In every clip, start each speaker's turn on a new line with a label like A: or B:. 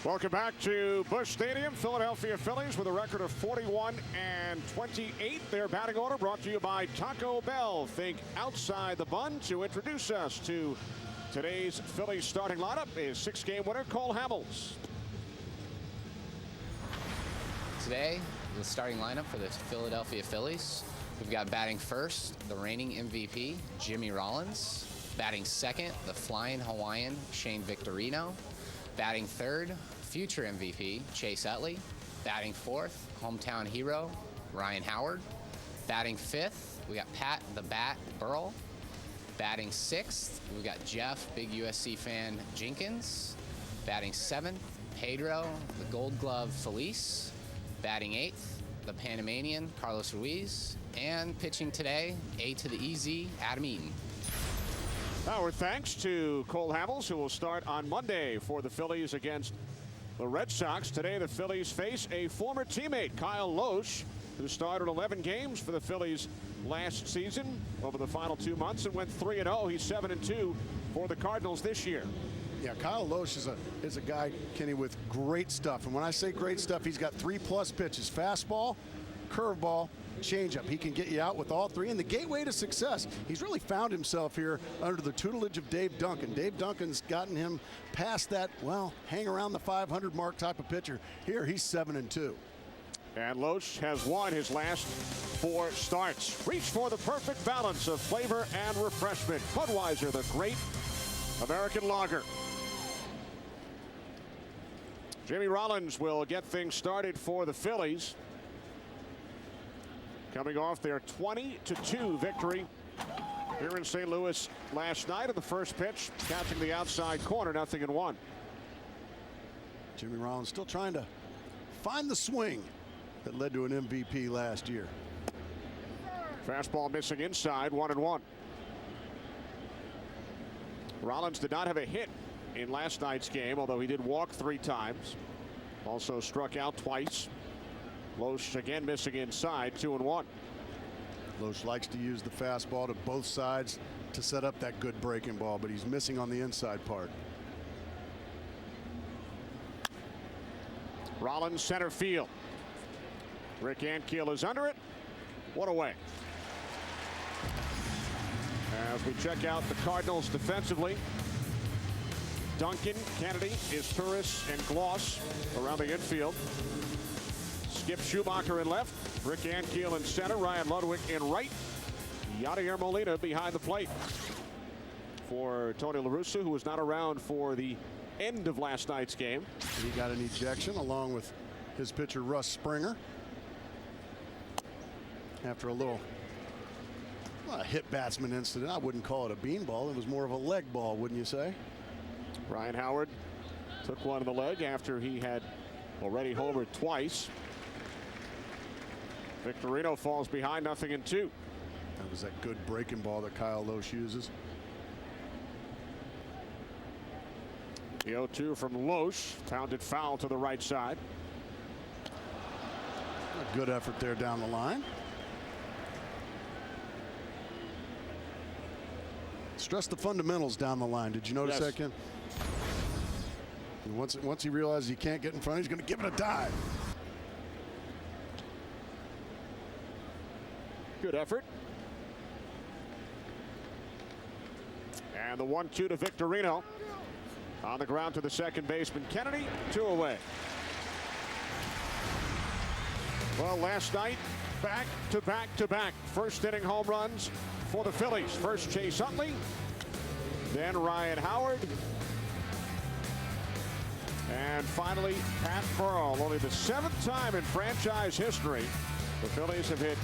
A: Welcome back to Busch Stadium. Philadelphia Phillies with a record of 41-28. Their batting order brought to you by Taco Bell. Think outside the bun. To introduce us to today's Phillies starting lineup is six-game winner Cole Hamels.
B: Today, the starting lineup for the Philadelphia Phillies. We've got batting first, the reigning MVP, Jimmy Rollins. Batting second, the flying Hawaiian, Shane Victorino. Batting third, future MVP, Chase Utley. Batting fourth, hometown hero, Ryan Howard. Batting fifth, we got Pat the Bat Burrell. Batting sixth, we got Jeff, big USC fan, Jenkins. Batting seventh, Pedro, the Gold Glove Felice. Batting eighth, the Panamanian, Carlos Ruiz. And pitching today, A to the EZ, Adam Eaton.
A: Our thanks to Cole Hamels, who will start on Monday for the Phillies against the Red Sox. Today, the Phillies face a former teammate, Kyle Lohse, who started 11 games for the Phillies last season over the final 2 months and went 3-0. He's 7-2 for the Cardinals this year.
C: Yeah, Kyle Lohse is a guy, Kenny, with great stuff. And when I say great stuff, he's got 3+ pitches: fastball, curveball, changeup. He can get you out with all three, and the gateway to success. He's really found himself here under the tutelage of Dave Duncan. Dave Duncan's gotten him past that, well, hang around the 500 mark type of pitcher. Here, he's 7-2.
A: And Lohse has won his last 4 starts. Reach for the perfect balance of flavor and refreshment. Budweiser, the great American lager. Jimmy Rollins will get things started for the Phillies, coming off their 20-2 victory here in St. Louis last night. In the first pitch, catching the outside corner, 0-1.
C: Jimmy Rollins still trying to find the swing that led to an MVP last year.
A: Fastball missing inside, 1-1. Rollins did not have a hit in last night's game, although he did walk 3 times. Also struck out twice. Lohse again missing inside, 2-1.
C: Lohse likes to use the fastball to both sides to set up that good breaking ball, but he's missing on the inside part.
A: Rollins center field. Rick Ankiel is under it. What away. As we check out the Cardinals defensively, Duncan, Kennedy, Izturis, and Gloss around the infield. Skip Schumacher in left, Rick Ankiel in center, Ryan Ludwig in right, Yadier Molina behind the plate. For Tony La Russa, who was not around for the end of last night's game.
C: He got an ejection along with his pitcher Russ Springer after a little hit batsman incident. I wouldn't call it a beanball. It was more of a leg ball, wouldn't you say?
A: Ryan Howard took one in the leg after he had already homered twice. Victorino falls behind, 0-2.
C: That was that good breaking ball that Kyle Lohse uses.
A: The 0-2 from Lohse, pounded foul to the right side.
C: A good effort there down the line. Stress the fundamentals down the line. Did you notice that, Ken? And once he realizes he can't get in front, he's going to give it a dive.
A: Good effort. And the 1-2 to Victorino. On the ground to the second baseman, Kennedy, 2 away. Well, last night, back-to-back-to-back first inning home runs for the Phillies. First Chase Utley, then Ryan Howard, and finally Pat Burrell. Only the 7th time in franchise history the Phillies have hit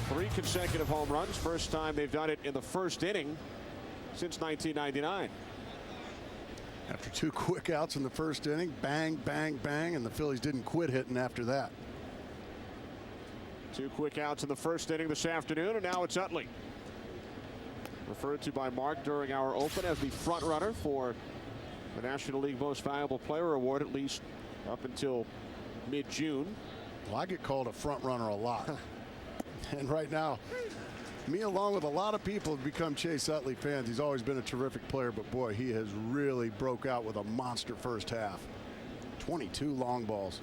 A: 3 consecutive home runs. First time they've done it in the first inning since 1999.
C: After 2 quick outs in the first inning, bang, bang, bang, and the Phillies didn't quit hitting after that.
A: 2 quick outs in the first inning this afternoon, and now it's Utley. Referred to by Mark during our open as the front runner for the National League Most Valuable Player Award, at least up until mid-June.
C: Well, I get called a front runner a lot. And right now, Me, along with a lot of people, have become Chase Utley fans. He's always been a terrific player, but boy, he has really broke out with a monster first half. 22 long balls.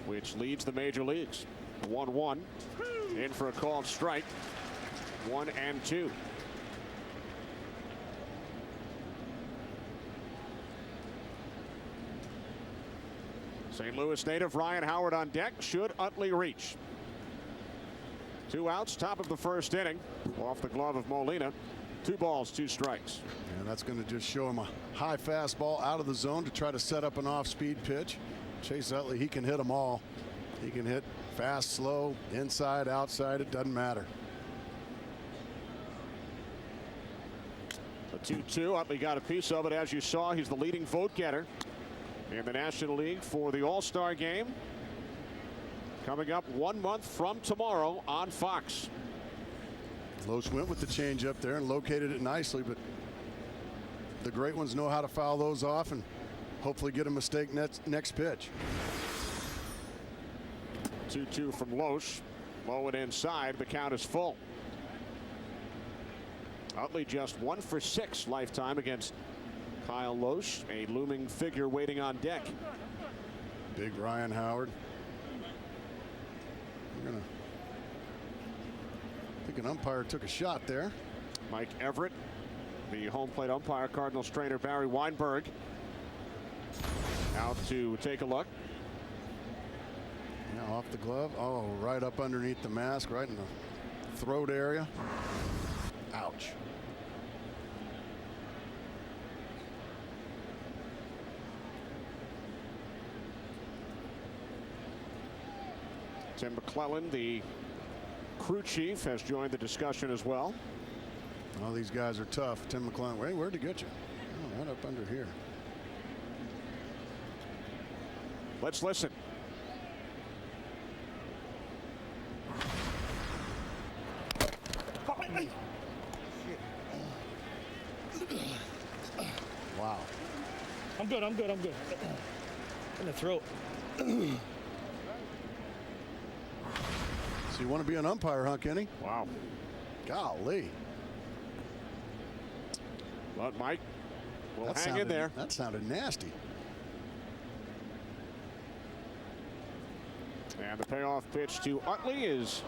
A: Which leads the major leagues. 1-1. In for a called strike. 1-2. St. Louis native Ryan Howard on deck. Should Utley reach? 2 outs, top of the first inning. Off the glove of Molina. 2 balls, 2 strikes.
C: And that's going to just show him a high fastball out of the zone to try to set up an off-speed pitch. Chase Utley, he can hit them all. He can hit fast, slow, inside, outside. It doesn't matter.
A: A 2-2. Utley got a piece of it. As you saw, he's the leading vote getter in the National League for the All-Star game. Coming up 1 month from tomorrow on Fox.
C: Los went with the changeup there and located it nicely, but the great ones know how to foul those off and hopefully get a mistake next pitch.
A: 2-2 from Los. Low and inside. The count is full. Utley just 1 for 6 lifetime against Kyle Los, a looming figure waiting on deck.
C: Big Ryan Howard. I think an umpire took a shot there.
A: Mike Everett, the home plate umpire. Cardinals trainer Barry Weinberg out to take a look.
C: Yeah, off the glove. Oh, right up underneath the mask, right in the throat area. Ouch.
A: Tim McClellan, the crew chief, has joined the discussion as well.
C: All these guys are tough. Tim McClellan, wait, where'd he get you? Oh, right up under here.
A: Let's listen.
C: Wow.
D: I'm good. In the throat.
C: So you want to be an umpire, huh, Kenny?
A: Wow.
C: Golly.
A: But Mike will
C: That
A: hang
C: sounded,
A: in there.
C: That sounded nasty.
A: And the payoff pitch to Utley is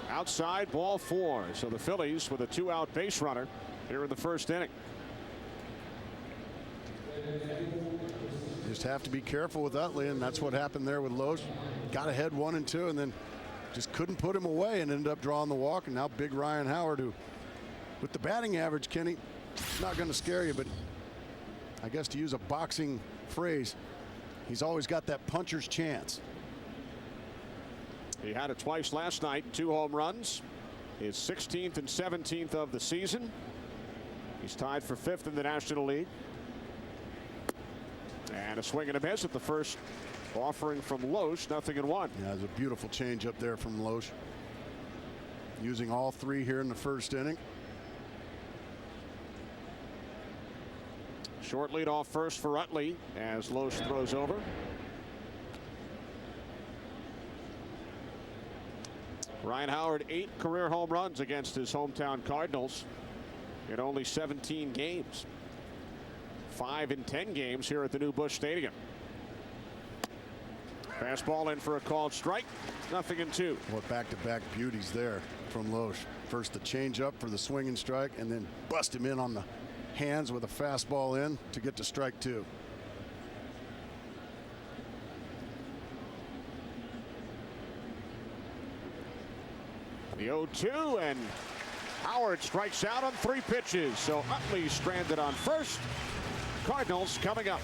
A: outside, ball 4. So the Phillies with a 2-out base runner here in the first inning.
C: Just have to be careful with Utley, and that's what happened there with Los. Got ahead 1 and 2, and then just couldn't put him away and ended up drawing the walk. And now big Ryan Howard, who with the batting average, Kenny, not going to scare you, but I guess to use a boxing phrase, he's always got that puncher's chance.
A: He had it twice last night, 2 home runs, his 16th and 17th of the season. He's tied for 5th in the National League. And a swing and a miss at the first offering from Los, 0-1.
C: Yeah, there's a beautiful change up there from Los. Using all 3 here in the first inning.
A: Short lead off first for Utley as Los throws over. Ryan Howard 8 career home runs against his hometown Cardinals in only 17 games. 5 in 10 games here at the new Busch Stadium. Fastball in for a called strike. 0-2.
C: What back-to-back beauties there from Los. First the changeup for the swing and strike, and then bust him in on the hands with a fastball in to get to strike 2.
A: The 0-2, and Howard strikes out on 3 pitches. So Utley stranded on first. Cardinals coming up.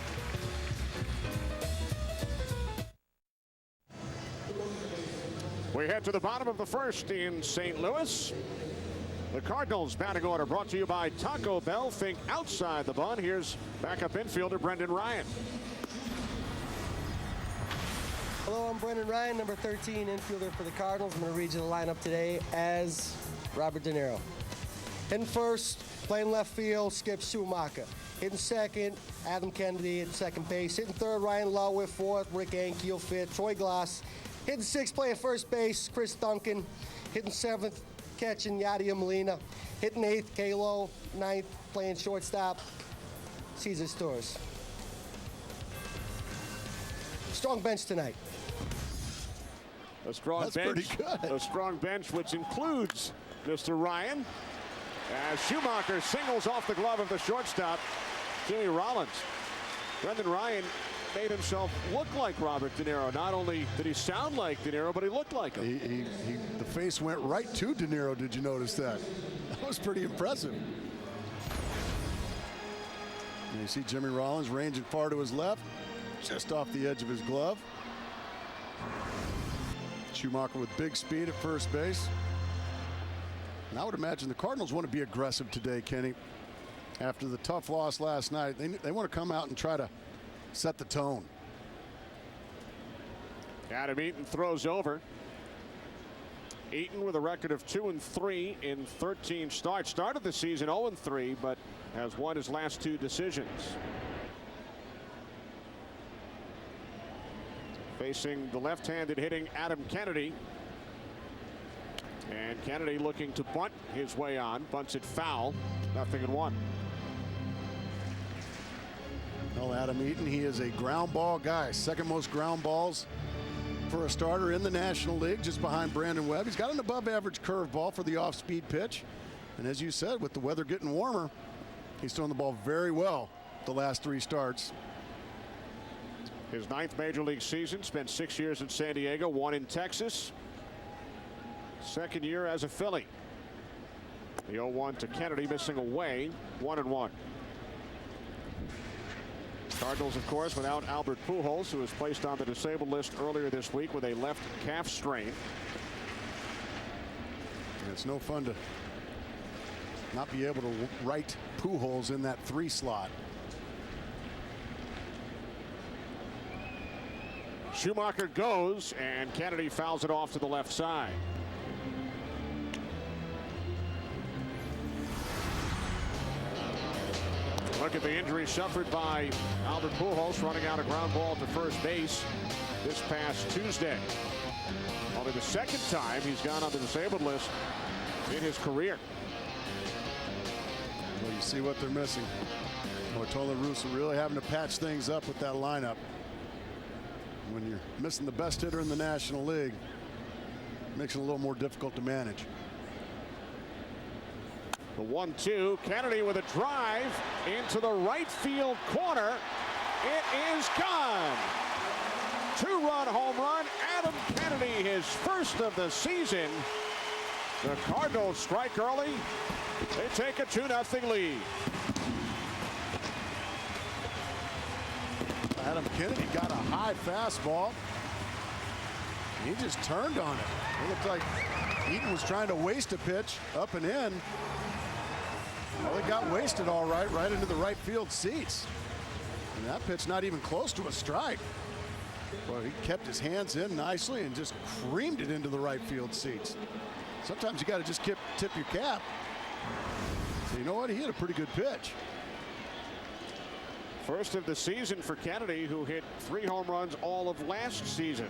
A: We head to the bottom of the first in St. Louis. The Cardinals batting order brought to you by Taco Bell. Think outside the bun. Here's backup infielder Brendan Ryan.
E: Hello, I'm Brendan Ryan, number 13 infielder for the Cardinals. I'm going to read you the lineup today as Robert De Niro. Hitting first, playing left field, Skip Schumacher. Hitting second, Adam Kennedy at second base. Hitting third, Ryan Lowe. Fourth, Rick Ankiel. Fifth, Troy Glass. Hitting sixth, playing first base, Chris Duncan. Hitting 7th, catching Yadier Molina. Hitting 8th, Kalo. 9th, playing shortstop, Cesar Stores. Strong bench tonight.
A: A strong
C: That's
A: bench.
C: pretty good.
A: A strong bench, which includes Mr. Ryan. As Schumacher singles off the glove of the shortstop, Jimmy Rollins. Brendan Ryan made himself look like Robert De Niro. Not only did he sound like De Niro, but he looked like him.
C: The face went right to De Niro. Did you notice that? That was pretty impressive. And you see Jimmy Rollins ranging far to his left, just off the edge of his glove. Schumacher with big speed at first base. And I would imagine the Cardinals want to be aggressive today, Kenny. After the tough loss last night, they want to come out and try to set the tone.
A: Adam Eaton throws over. Eaton with a record of 2-3 in 13 starts. Started the season 0-3, but has won his last 2 decisions. Facing the left-handed hitting Adam Kennedy. And Kennedy looking to bunt his way on. Bunts it foul. 0-1.
C: Well, Adam Eaton, he is a ground ball guy. Second most ground balls for a starter in the National League, just behind Brandon Webb. He's got an above-average curveball for the off-speed pitch. And as you said, with the weather getting warmer, he's throwing the ball very well the last 3 starts.
A: His 9th major league season, spent 6 years in San Diego, 1 in Texas. 2nd year as a Philly. The 0-1 to Kennedy, missing away, 1-1. Cardinals, of course, without Albert Pujols, who was placed on the disabled list earlier this week with a left calf strain.
C: And it's no fun to not be able to right Pujols in that 3 slot.
A: Schumacher goes, and Kennedy fouls it off to the left side. Look at the injury suffered by Albert Pujols, running out a ground ball to first base this past Tuesday. Only the 2nd time he's gone on the disabled list in his career.
C: Well, you see what they're missing. Ortola Russo really having to patch things up with that lineup. When you're missing the best hitter in the National League, it makes it a little more difficult to manage.
A: The 1-2, Kennedy with a drive into the right field corner. It is gone. 2-run home run. Adam Kennedy, his first of the season. The Cardinals strike early. They take a 2-0 lead.
C: Adam Kennedy got a high fastball. He just turned on it. It looked like Eaton was trying to waste a pitch up and in. Well, it got wasted all right into the right field seats. And that pitch not even close to a strike. Well, he kept his hands in nicely and just creamed it into the right field seats. Sometimes you got to just tip your cap. So you know what? He hit a pretty good pitch.
A: First of the season for Kennedy, who hit 3 home runs all of last season.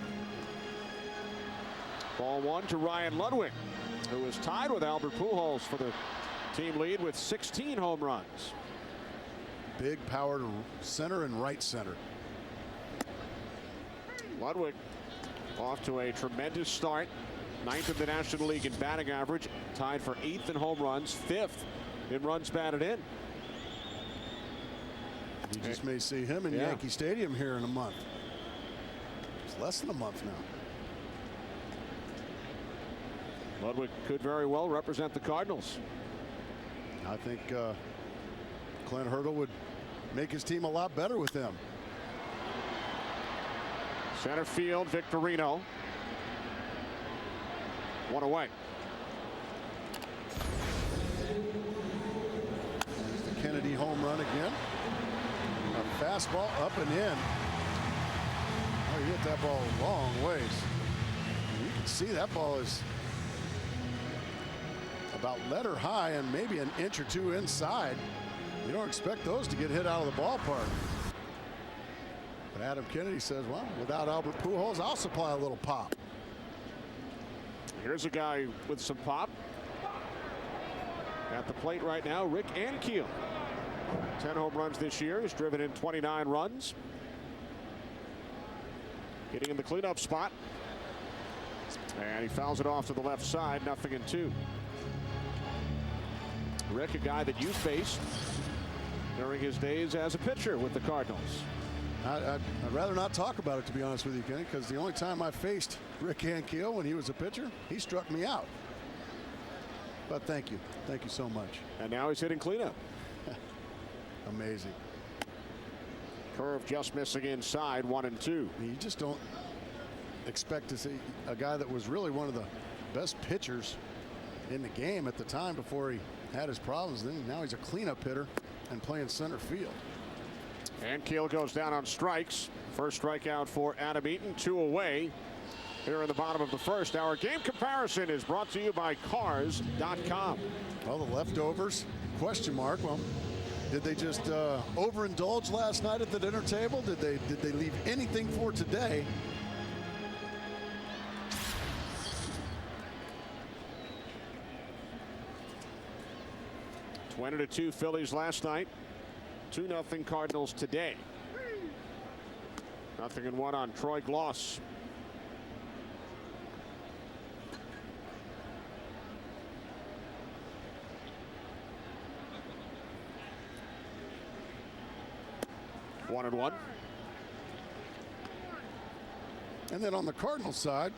A: Ball 1 to Ryan Ludwig, who is tied with Albert Pujols for the team lead with 16 home runs.
C: Big power to center and right center.
A: Ludwig off to a tremendous start. 9th in the National League in batting average, tied for 8th in home runs, 5th in runs batted in.
C: You just may see him in Yankee Stadium here in a month. It's less than a month now.
A: Ludwig could very well represent the Cardinals.
C: I think Clint Hurdle would make his team a lot better with him.
A: Center field, Victorino. 1 away.
C: There's the Kennedy home run again. A fastball up and in. Oh, he hit that ball a long ways. And you can see that ball is about letter high and maybe an inch or 2 inside. You don't expect those to get hit out of the ballpark. But Adam Kennedy says, well, without Albert Pujols, I'll supply a little pop.
A: Here's a guy with some pop. At the plate right now, Rick Ankiel. 10 home runs this year. He's driven in 29 runs. Getting in the cleanup spot. And he fouls it off to the left side. 0-2. Rick, a guy that you faced during his days as a pitcher with the Cardinals.
C: I'd rather not talk about it, to be honest with you, Kenny, because the only time I faced Rick Ankiel when he was a pitcher, he struck me out. But thank you. Thank you so much.
A: And now he's hitting cleanup.
C: Amazing.
A: Curve just missing inside, 1-2.
C: You just don't expect to see a guy that was really one of the best pitchers in the game at the time before he had his problems. Then now he's a cleanup hitter and playing center field.
A: And Keel goes down on strikes. First strikeout for Adam Eaton, 2 away here in the bottom of the first. Our game comparison is brought to you by Cars.com.
C: Well, the leftovers, question mark. Well, did they just overindulge last night at the dinner table? Did they leave anything for today?
A: (20-2) Phillies last night. 2-0 Cardinals today. 0-1 on Troy Gloss. One and one.
C: And then on the Cardinals side,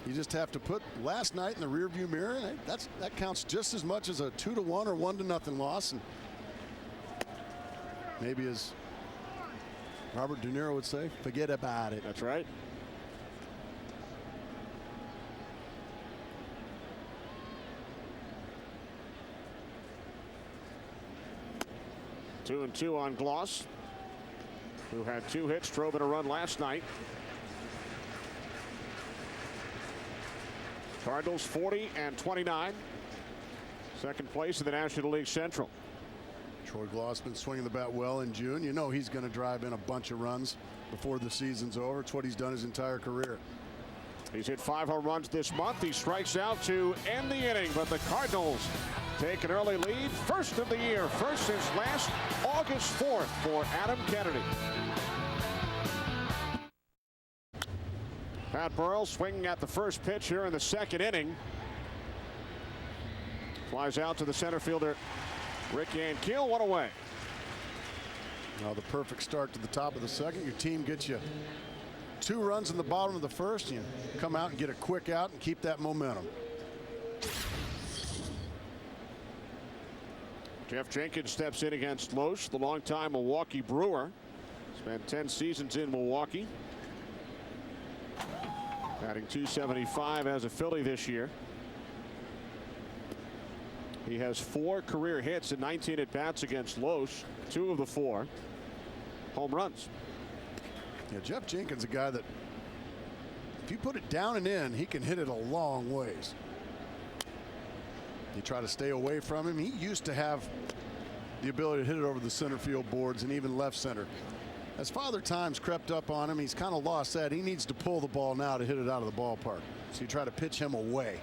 C: you just have to put last night in the rearview mirror. And that counts just as much as a 2-1 or 1-0 loss. And maybe, as Robert De Niro would say, forget about it.
A: That's right. Two and two on Gloss, who had 2 hits, drove in a run last night. Cardinals 40-29. Second place in the National League Central.
C: Troy Gloss been swinging the bat well in June. You know he's going to drive in a bunch of runs before the season's over. It's what he's done his entire career.
A: He's hit 5 home runs this month. He strikes out to end the inning, but the Cardinals take an early lead. First of the year, first since last August 4th for Adam Kennedy. Pat Burrell swinging at the first pitch here in the second inning. Flies out to the center fielder, Rick Ankiel. 1 away.
C: Now the perfect start to the top of the second. Your team gets you 2 runs in the bottom of the first. You come out and get a quick out and keep that momentum.
A: Jeff Jenkins steps in against Loesch, the longtime Milwaukee Brewer. Spent 10 seasons in Milwaukee. Batting .275 as a Philly this year. He has 4 career hits and 19 at-bats against Loesch. 2 of the 4 home runs.
C: Yeah, Jeff Jenkins, a guy that if you put it down and in, he can hit it a long ways. You try to stay away from him. He used to have the ability to hit it over the center field boards and even left center. As Father Time's crept up on him, he's kind of lost that. He needs to pull the ball now to hit it out of the ballpark. So you try to pitch him away.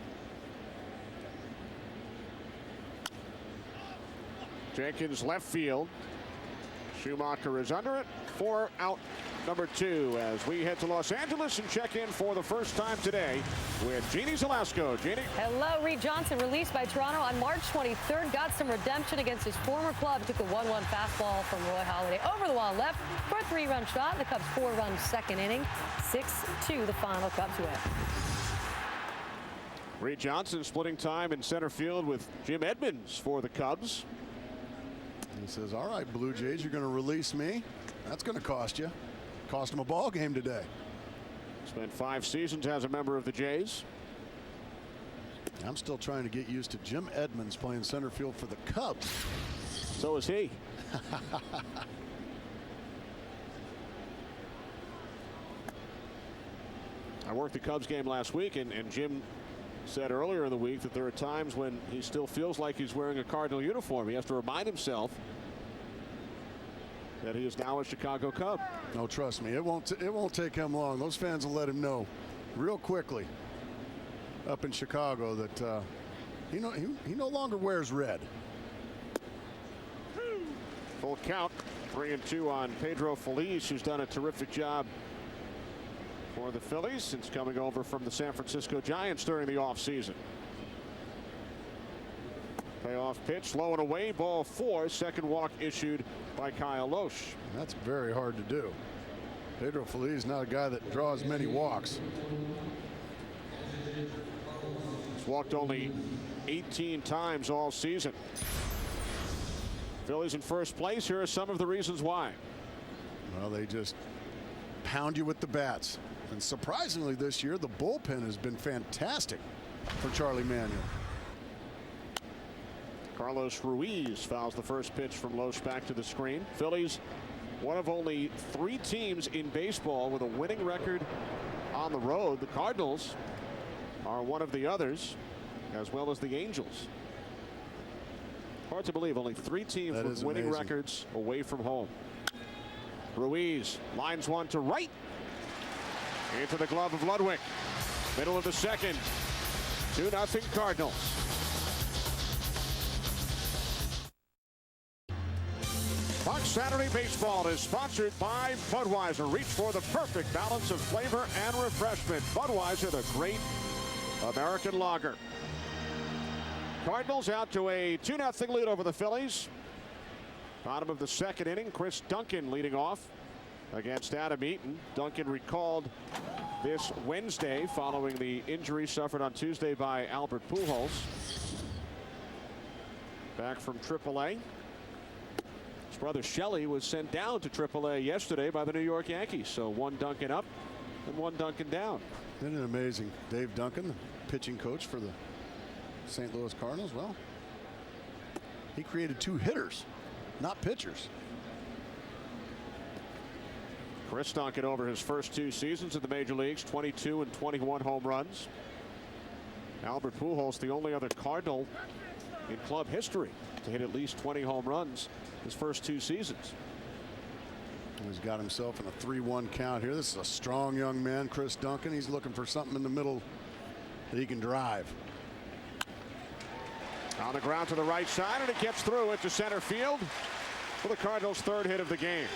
A: Jenkins left field. Schumacher is under it. 4 out, number 2, as we head to Los Angeles and check in for the first time today with Jeannie Zelasco. Jeannie.
F: Hello. Reed Johnson, released by Toronto on March 23rd, got some redemption against his former club. Took a 1-1 fastball from Roy Halladay over the wall left for a 3-run shot. The Cubs 4-run second inning. 6-2 the final. Cubs win.
A: Reed Johnson splitting time in center field with Jim Edmonds for the Cubs.
C: He says, all right, Blue Jays, you're going to release me. That's going to cost you. Cost him a ball game today.
A: Spent 5 seasons as a member of the Jays.
C: I'm still trying to get used to Jim Edmonds playing center field for the Cubs.
A: So is he. I worked the Cubs game last week, and Jim said earlier in the week that there are times when he still feels like he's wearing a Cardinal uniform. He has to remind himself that he is now a Chicago Cub.
C: No, trust me, it won't take him long. Those fans will let him know real quickly. up in Chicago that he no longer wears red.
A: Full count, 3-2 on Pedro Feliz, who's done a terrific job for the Phillies since coming over from the San Francisco Giants during the offseason. Payoff pitch, low and away, ball 4. Second walk issued by Kyle Loesch.
C: That's very hard to do. Pedro Feliz is not a guy that draws many walks.
A: He's walked only 18 times all season. Phillies in first place. Here are some of the reasons why.
C: Well, they just pound you with the bats. And surprisingly this year, the bullpen has been fantastic for Charlie Manuel.
A: Carlos Ruiz fouls the first pitch from Loesch back to the screen. Phillies, one of only 3 teams in baseball with a winning record on the road. The Cardinals are one of the others, as well as the Angels. Hard to believe, only 3 teams with winning records away from home. Ruiz lines one to right. Into the glove of Ludwig. Middle of the second. 2-0 Cardinals. Fox Saturday Baseball is sponsored by Budweiser. Reach for the perfect balance of flavor and refreshment. Budweiser, the great American lager. Cardinals out to a 2-0 lead over the Phillies. Bottom of the second inning, Chris Duncan leading off against Adam Eaton. Duncan recalled this Wednesday following the injury suffered on Tuesday by Albert Pujols. Back from AAA. His brother Shelley was sent down to AAA yesterday by the New York Yankees. So 1 Duncan up and 1 Duncan down.
C: Isn't it amazing? Dave Duncan, the pitching coach for the St. Louis Cardinals. Well, he created 2 hitters, not pitchers.
A: Chris Duncan over his first 2 seasons in the major leagues, 22 and 21 home runs. Albert Pujols, the only other Cardinal in club history to hit at least 20 home runs his first 2 seasons.
C: He's got himself in a 3-1 count here. This is a strong young man, Chris Duncan. He's looking for something in the middle that he can drive.
A: On the ground to the right side, and it gets through it to center field for the Cardinals' 3rd hit of the game.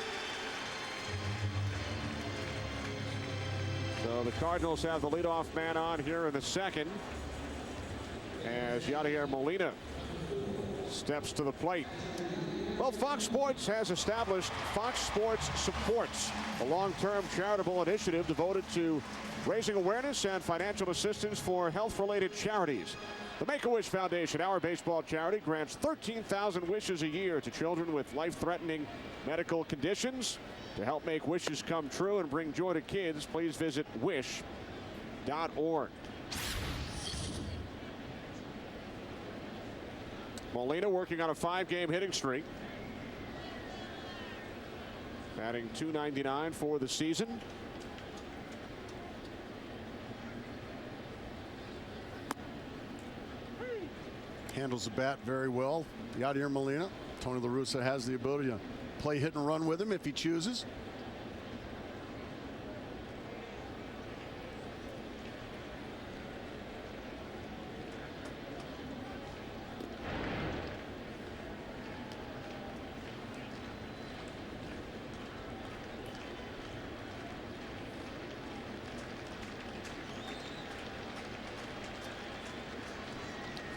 A: So the Cardinals have the leadoff man on here in the second as Yadier Molina steps to the plate. Well, Fox Sports has established Fox Sports Supports, a long-term charitable initiative devoted to raising awareness and financial assistance for health-related charities. The Make-A-Wish Foundation, our baseball charity, grants 13,000 wishes a year to children with life-threatening medical conditions. To help make wishes come true and bring joy to kids, please visit wish.org. Molina working on a 5-game hitting streak. Batting .299 for the season.
C: Handles the bat very well. Yadier Molina. Tony La Russa has the ability to play hit and run with him if he chooses.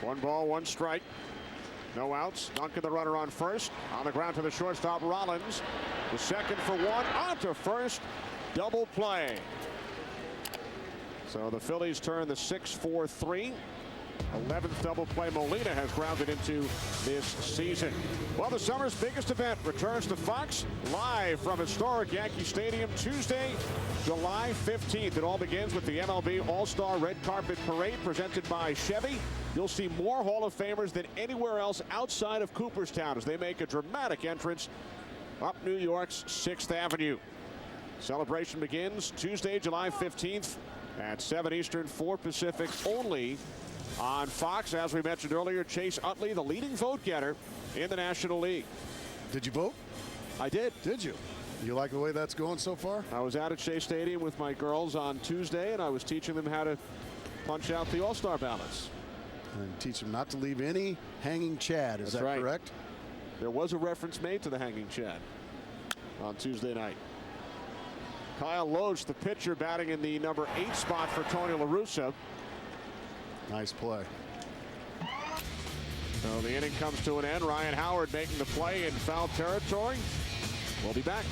A: One ball, 1 strike. No outs. Duncan the runner on first. On the ground to the shortstop, Rollins. The second for 1. On to first. Double play. So the Phillies turn the 6-4-3. 11th double play Molina has grounded into this season. Well, the summer's biggest event returns to Fox live from historic Yankee Stadium Tuesday, July 15th. It all begins with the MLB All-Star Red Carpet Parade presented by Chevy. You'll see more Hall of Famers than anywhere else outside of Cooperstown as they make a dramatic entrance up New York's 6th Avenue. Celebration begins Tuesday, July 15th at 7 Eastern, 4 Pacific, only on Fox. As we mentioned earlier, Chase Utley, the leading vote getter in the National League.
C: Did you vote?
A: I did.
C: Did you? You like the way that's going so far?
A: I was out at Shea Stadium with my girls on Tuesday, and I was teaching them how to punch out the All-Star ballots.
C: And teach him not to leave any hanging chad. Is
A: That's
C: that
A: right.
C: correct?
A: There was a reference made to the hanging chad on Tuesday night. Kyle Loesch, the pitcher, batting in the number 8 spot for Tony La Russa.
C: Nice play.
A: So the inning comes to an end. Ryan Howard making the play in foul territory. We'll be back.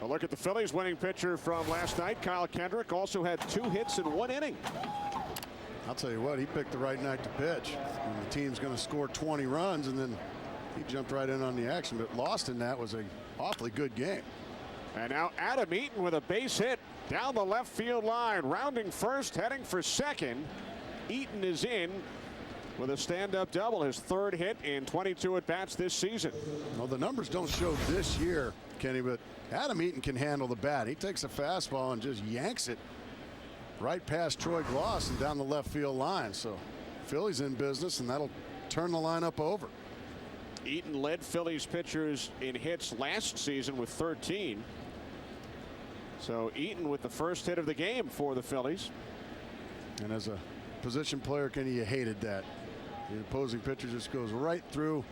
A: A look at the Phillies winning pitcher from last night. Kyle Kendrick also had 2 hits in 1 inning.
C: I'll tell you what, he picked the right night to pitch. And the team's going to score 20 runs, and then he jumped right in on the action. But lost in that was a awfully good game.
A: And now Adam Eaton with a base hit down the left field line. Rounding first, heading for second. Eaton is in with a stand-up double, his 3rd hit in 22 at-bats this season.
C: Well, the numbers don't show this year, Kenny, but Adam Eaton can handle the bat. He takes a fastball and just yanks it right past Troy Gloss and down the left field line. So Phillies in business, and that'll turn the lineup over.
A: Eaton led Phillies pitchers in hits last season with 13. So Eaton with the first hit of the game for the Phillies.
C: And as a position player, Kenny, you hated that. The opposing pitcher just goes right through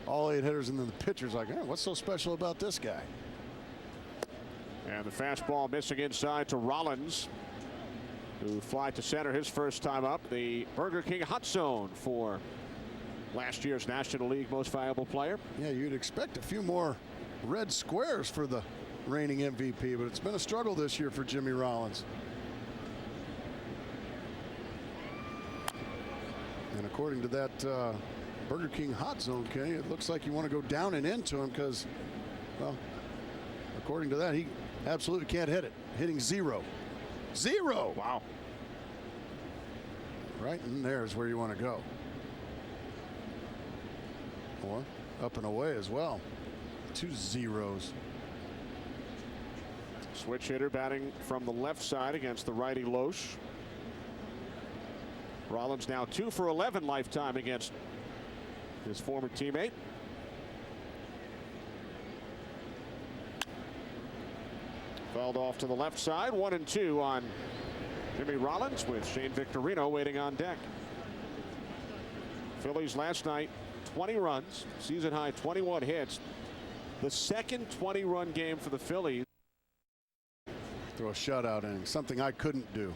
C: all 8 hitters, and then the pitcher's like, oh, what's so special about this guy?
A: And the fastball missing inside to Rollins, who fly to center his first time up. The Burger King hot zone for last year's National League Most Valuable Player.
C: Yeah, you'd expect a few more red squares for the reigning MVP, but it's been a struggle this year for Jimmy Rollins. And according to that Burger King hot zone, Kenny, it looks like you want to go down and into him because, well, according to that, he absolutely can't hit it. Hitting 0. 0!
A: Wow.
C: Right in there is where you want to go. Or up and away as well. 2 zeros.
A: Switch hitter batting from the left side against the righty Loesch. Rollins now 2 for 11 lifetime against his former teammate. Fouled off to the left side. 1-2 on Jimmy Rollins with Shane Victorino waiting on deck. Phillies last night 20 runs, season high 21 hits. The second 20-run game for the Phillies.
C: Throw a shutout inning, something I couldn't do.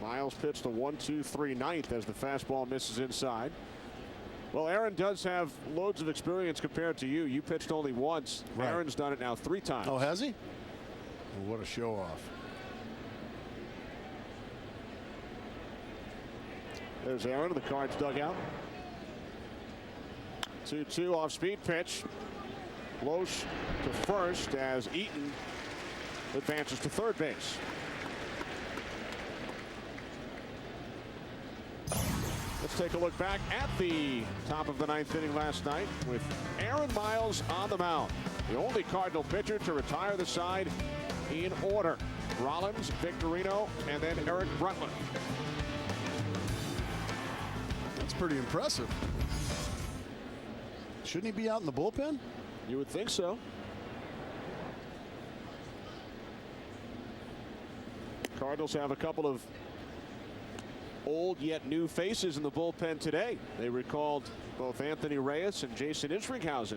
A: Miles pitched a 1-2-3 ninth as the fastball misses inside. Well, Aaron does have loads of experience compared to you. You pitched only once.
C: Right.
A: Aaron's done it now 3 times.
C: Oh, has he? Well, what a show off.
A: There's Aaron in the Cards dugout. 2-2 off speed pitch. Loesch to first as Eaton advances to third base. Let's take a look back at the top of the 9th inning last night with Aaron Miles on the mound. The only Cardinal pitcher to retire the side in order. Rollins, Victorino, and then Eric Bruntlett.
C: That's pretty impressive. Shouldn't he be out in the bullpen?
A: You would think so. Cardinals have a couple of old yet new faces in the bullpen today. They recalled both Anthony Reyes and Jason Isringhausen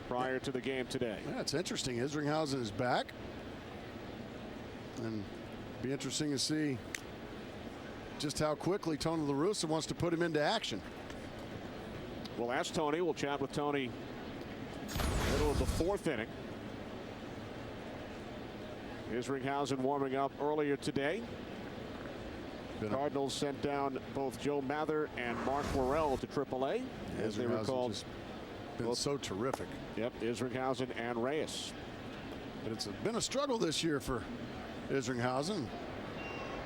A: prior to the game today.
C: Yeah, it's interesting. Isringhausen is back. And be interesting to see just how quickly Tony La Russa wants to put him into action.
A: We'll ask Tony. We'll chat with Tony middle of the 4th inning. Isringhausen warming up earlier today. Cardinals sent down both Joe Mather and Mark Worrell to AAA, as they recalled.
C: Just been so terrific.
A: Yep, Isringhausen and Reyes.
C: But it's been a struggle this year for Isringhausen.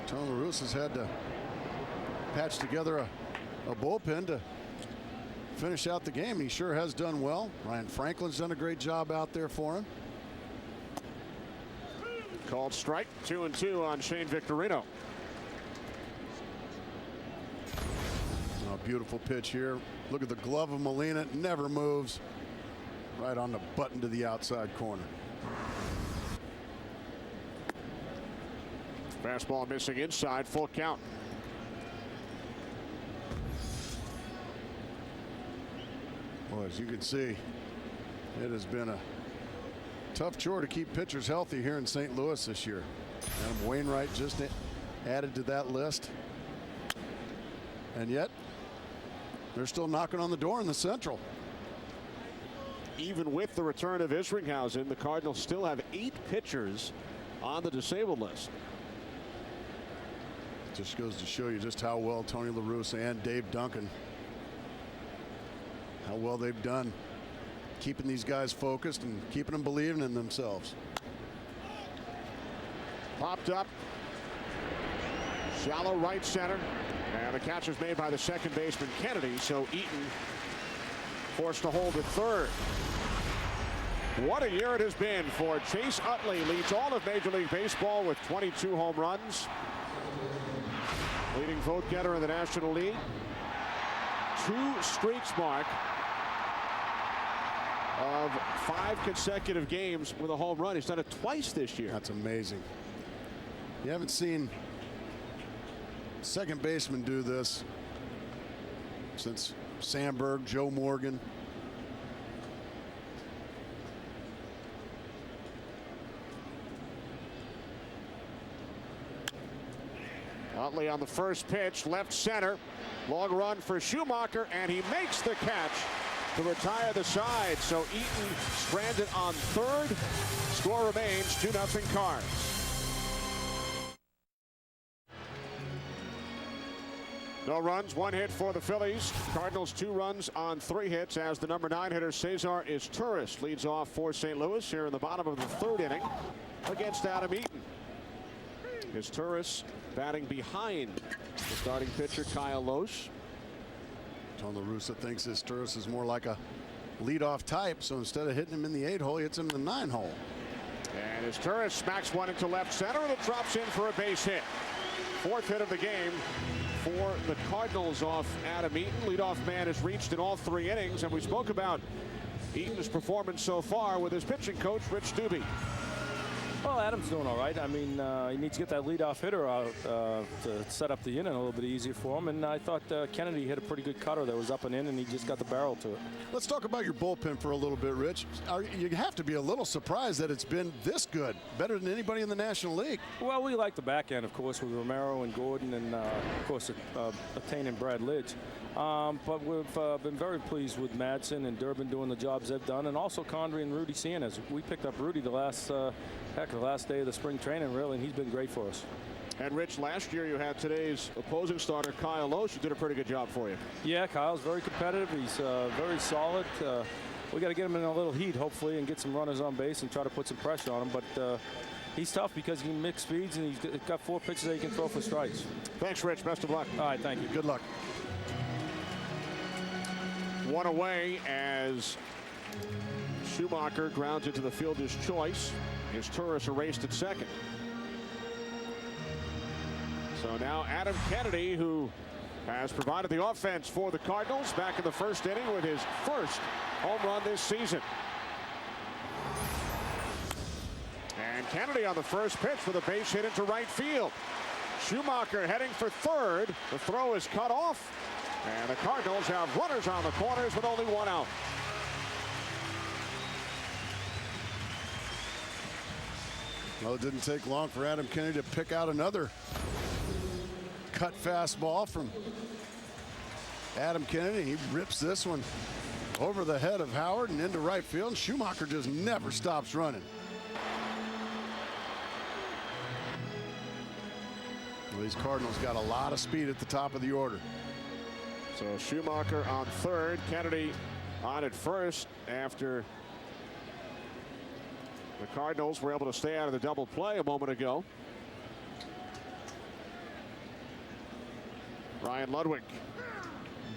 C: Tony La Russa's had to patch together a bullpen to finish out the game. He sure has done well. Ryan Franklin's done a great job out there for him.
A: Called strike. 2-2 on Shane Victorino.
C: Oh, beautiful pitch here. Look at the glove of Molina. It never moves. Right on the button to the outside corner.
A: Fastball missing inside, full count.
C: Well, as you can see, it has been a tough chore to keep pitchers healthy here in St. Louis this year. Adam Wainwright just added to that list. And yet, they're still knocking on the door in the Central.
A: Even with the return of Isringhausen, the Cardinals still have 8 pitchers on the disabled list.
C: Just goes to show you just how well Tony La Russa and Dave Duncan, how well they've done keeping these guys focused and keeping them believing in themselves.
A: Popped up. Shallow right center. And the catch is made by the second baseman Kennedy, so Eaton forced to hold at third. What a year it has been for Chase Utley. Leads all of Major League Baseball with 22 home runs. Leading vote getter in the National League. 2 streaks mark of 5 consecutive games with a home run. He's done it twice this year.
C: That's amazing. You haven't seen second baseman do this since Sandberg, Joe Morgan.
A: Utley on the first pitch, left center. Long run for Schumacher, and he makes the catch to retire the side. So Eaton stranded on third. Score remains 2-0 Cards. No runs, 1 hit for the Phillies. Cardinals 2 runs on 3 hits as the number 9 hitter Cesar Izturis leads off for St. Louis here in the bottom of the 3rd inning against Adam Eaton. Izturis batting behind the starting pitcher Kyle Lohse.
C: Tony La Russa thinks Izturis is more like a leadoff type, so instead of hitting him in the 8 hole, he hits him in the 9 hole.
A: And Izturis smacks one into left center, and it drops in for a base hit. 4th hit of the game for the Cardinals off Adam Eaton. Leadoff man has reached in all 3 innings, and we spoke about Eaton's performance so far with his pitching coach, Rich Doobie.
D: Well, Adam's doing all right. I mean, he needs to get that leadoff hitter out to set up the inning a little bit easier for him. And I thought Kennedy hit a pretty good cutter that was up and in, and he just got the barrel to it.
C: Let's talk about your bullpen for a little bit, Rich. You have to be a little surprised that it's been this good, better than anybody in the National League.
D: Well, we like the back end, of course, with Romero and Gordon and, of course, attaining Brad Lidge. But we've been very pleased with Madsen and Durbin doing the jobs they've done, and also Condrey and Rudy Cianez. We picked up Rudy the last day of the spring training, really, and he's been great for us.
A: And Rich, last year you had today's opposing starter Kyle Lohse, who did a pretty good job for you.
D: Yeah, Kyle's very competitive. He's very solid. We got to get him in a little heat, hopefully, and get some runners on base and try to put some pressure on him. But he's tough because he can mix speeds, and he's got 4 pitches that he can throw for strikes.
A: Thanks, Rich. Best of luck.
D: All right, thank you.
C: Good luck.
A: 1 away as Schumacher grounds into the fielder's choice. Izturis erased at second. So now Adam Kennedy, who has provided the offense for the Cardinals, back in the 1st inning with his first home run this season. And Kennedy on the first pitch with a base hit into right field. Schumacher heading for third. The throw is cut off. And the Cardinals have runners on the corners with only 1 out.
C: Well, it didn't take long for Adam Kennedy to pick out another cut fastball from Adam Kennedy. He rips this one over the head of Howard and into right field. Schumacher just never stops running. Well, these Cardinals got a lot of speed at the top of the order.
A: So Schumacher on third, Kennedy on at first after the Cardinals were able to stay out of the double play a moment ago. Ryan Ludwig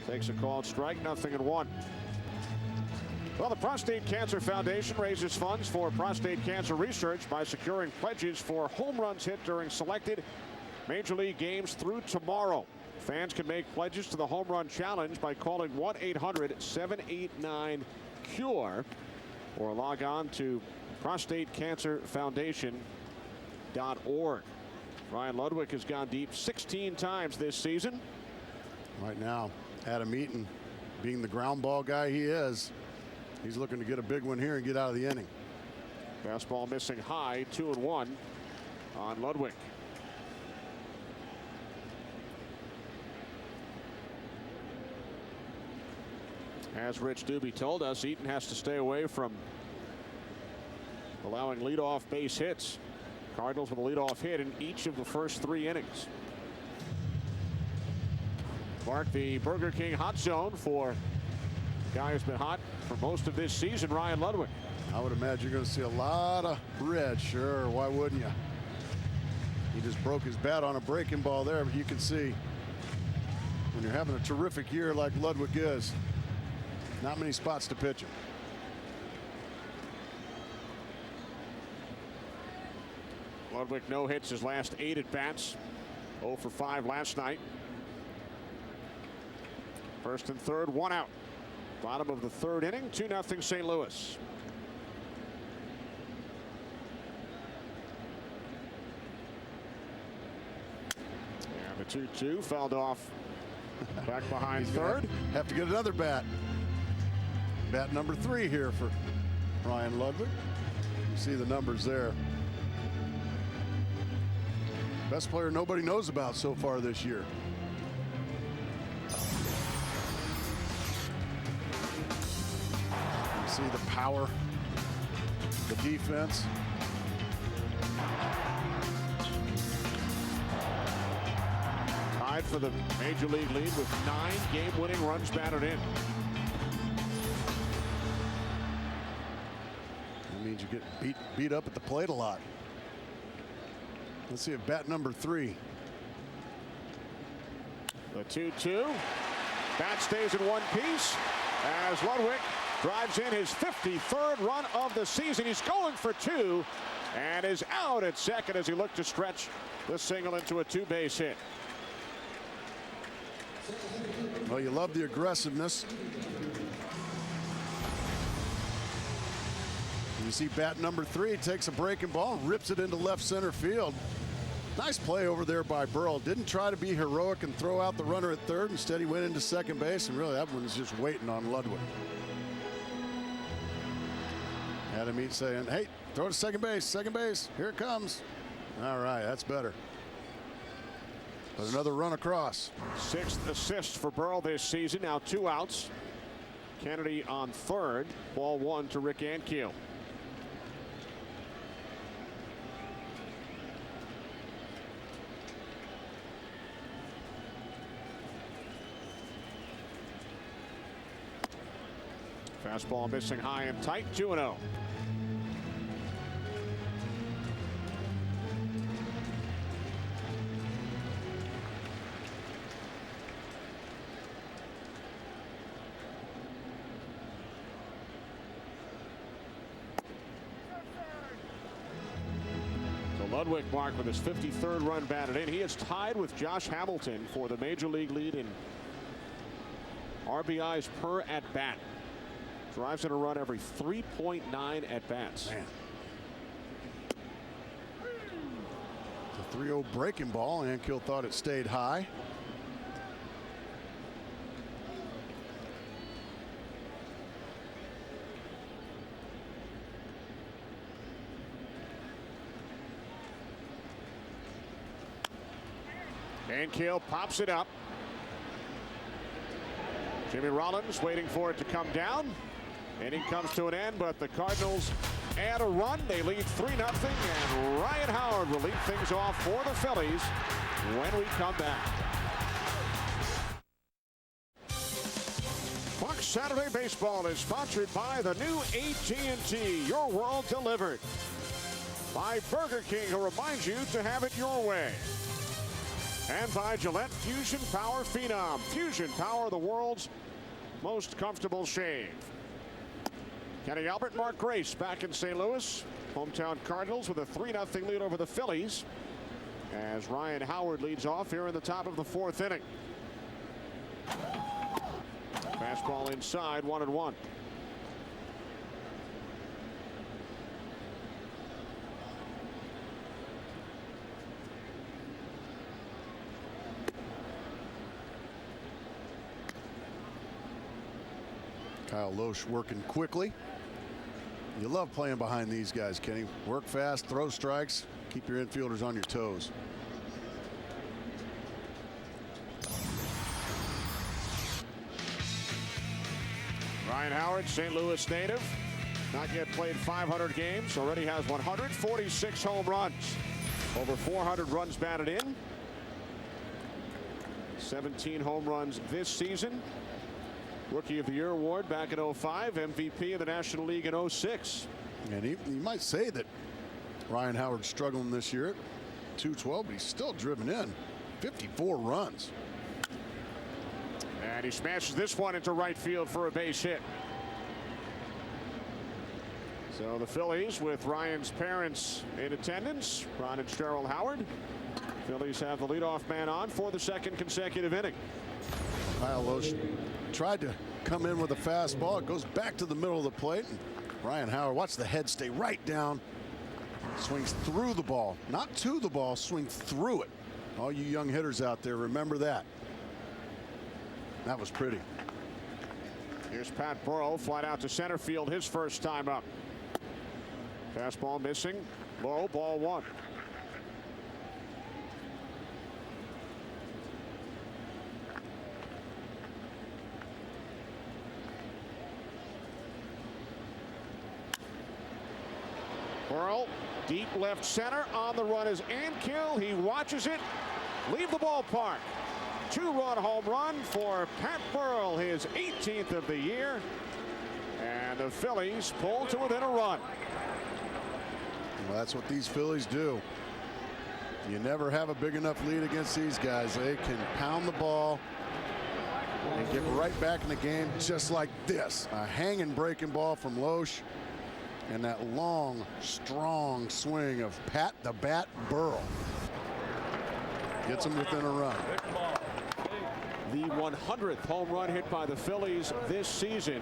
A: takes a called strike, 0-1. Well, the Prostate Cancer Foundation raises funds for prostate cancer research by securing pledges for home runs hit during selected Major League games through tomorrow. Fans can make pledges to the Home Run Challenge by calling 1-800-789-CURE or log on to prostatecancerfoundation.org. Ryan Ludwig has gone deep 16 times this season.
C: Right now, Adam Eaton, being the ground ball guy he is, he's looking to get a big one here and get out of the inning.
A: Fastball missing high, 2-1 on Ludwig. As Rich Doobie told us, Eaton has to stay away from allowing leadoff base hits. Cardinals with a leadoff hit in each of the first 3 innings. Mark the Burger King hot zone for the guy who's been hot for most of this season, Ryan Ludwig.
C: I would imagine you're going to see a lot of red. Sure, why wouldn't you? He just broke his bat on a breaking ball there, but you can see when you're having a terrific year like Ludwig is, not many spots to pitch him.
A: Ludwig no hits his last 8 at bats. 0 for 5 last night. First and third, 1 out. Bottom of the 3rd inning, 2-0 St. Louis. And the 2-2 fouled off back behind third.
C: Have to get another bat. Bat number 3 here for Ryan Ludwig. You see the numbers there. Best player nobody knows about so far this year. You see the power, the defense.
A: Tied for the major league lead with 9 game-winning runs batted in.
C: That means you get beat up at the plate a lot. Let's see if bat number 3.
A: The 2-2. Bat stays in one piece as Ludwig drives in his 53rd run of the season. He's going for 2 and is out at second as he looked to stretch the single into a 2-base hit.
C: Well, you love the aggressiveness. You see bat number 3 takes a breaking ball, rips it into left center field. Nice play over there by Burrell. Didn't try to be heroic and throw out the runner at third. Instead, he went into second base, and really that one was just waiting on Ludwig. Adam Eaton saying, hey, throw to second base, here it comes. All right, that's better. But another run across.
A: 6th assist for Burrell this season. Now 2 outs. Kennedy on third. Ball 1 to Rick Ankiel. Fastball missing high and tight, 2-0. So Ludwig, Mark, with his 53rd run batted in. He is tied with Josh Hamilton for the major league lead in RBIs per at bat. Drives in a run every 3.9 at bats.
C: Man. The 3-0 breaking ball. Ankiel thought it stayed high.
A: Ankiel pops it up. Jimmy Rollins waiting for it to come down. Inning comes to an end, but the Cardinals add a run. They lead 3-0, and Ryan Howard will lead things off for the Phillies when we come back. Fox Saturday Baseball is sponsored by the new AT&T, your world delivered. By Burger King, who reminds you to have it your way. And by Gillette Fusion Power Phenom. Fusion Power, the world's most comfortable shave. Kenny Albert, Mark Grace back in St. Louis. Hometown Cardinals with a 3-0 lead over the Phillies as Ryan Howard leads off here in the top of the 4th inning. Fastball inside, 1-1.
C: Kyle Loesch working quickly. You love playing behind these guys, Kenny. Work fast, throw strikes, keep your infielders on your toes.
A: Ryan Howard, St. Louis native, not yet played 500 games, already has 146 home runs, over 400 runs batted in, 17 home runs this season. Rookie of the Year award back in 05, MVP of the National League in 06.
C: And you might say that Ryan Howard's struggling this year at 212, but he's still driven in 54 runs.
A: And he smashes this one into right field for a base hit. So the Phillies, with Ryan's parents in attendance, Ron and Cheryl Howard. Phillies have the leadoff man on for the second consecutive inning.
C: Kyle Loesch tried to come in with a fastball. It goes back to the middle of the plate. And Ryan Howard, watch the head stay right down. Swings through the ball, not to the ball, swing through it. All you young hitters out there, remember that. That was pretty.
A: Here's Pat Burrell, flat out to center field, his first time up. Fastball missing, low, ball one. Burrell, deep left center, on the run is Ankill. He watches it leave the ballpark. Two-run home run for Pat Burrell, his 18th of the year. And the Phillies pull to within a run.
C: Well, that's what these Phillies do. You never have a big enough lead against these guys. They can pound the ball and get right back in the game just like this. A hanging breaking ball from Loesch. And that long, strong swing of Pat the Bat Burrell. Gets him within a run.
A: The 100th home run hit by the Phillies this season.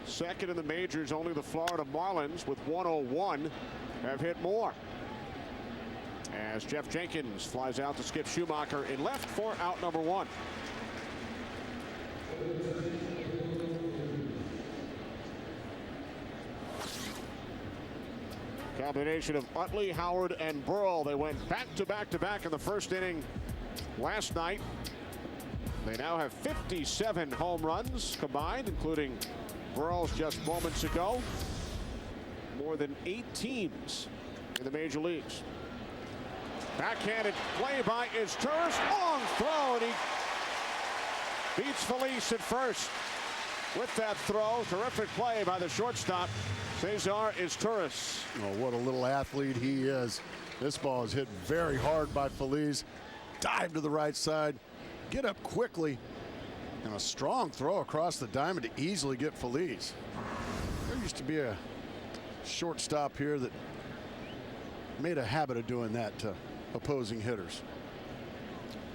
A: Second in the majors, only the Florida Marlins with 101 have hit more. As Jeff Jenkins flies out to Skip Schumacher in left for out number one. Combination of Utley, Howard, and Burrell. They went back to back to back in the first inning last night. They now have 57 home runs combined, including Burrell's just moments ago. More than 8 teams in the major leagues. Backhanded play by Turris. Long throw, and he beats Felice at first with that throw. Terrific play by the shortstop, Cesar Turris.
C: Oh, what a little athlete he is. This ball is hit very hard by Felice. Dive to the right side, get up quickly, and a strong throw across the diamond to easily get Felice. There used to be a shortstop here that made a habit of doing that to opposing hitters.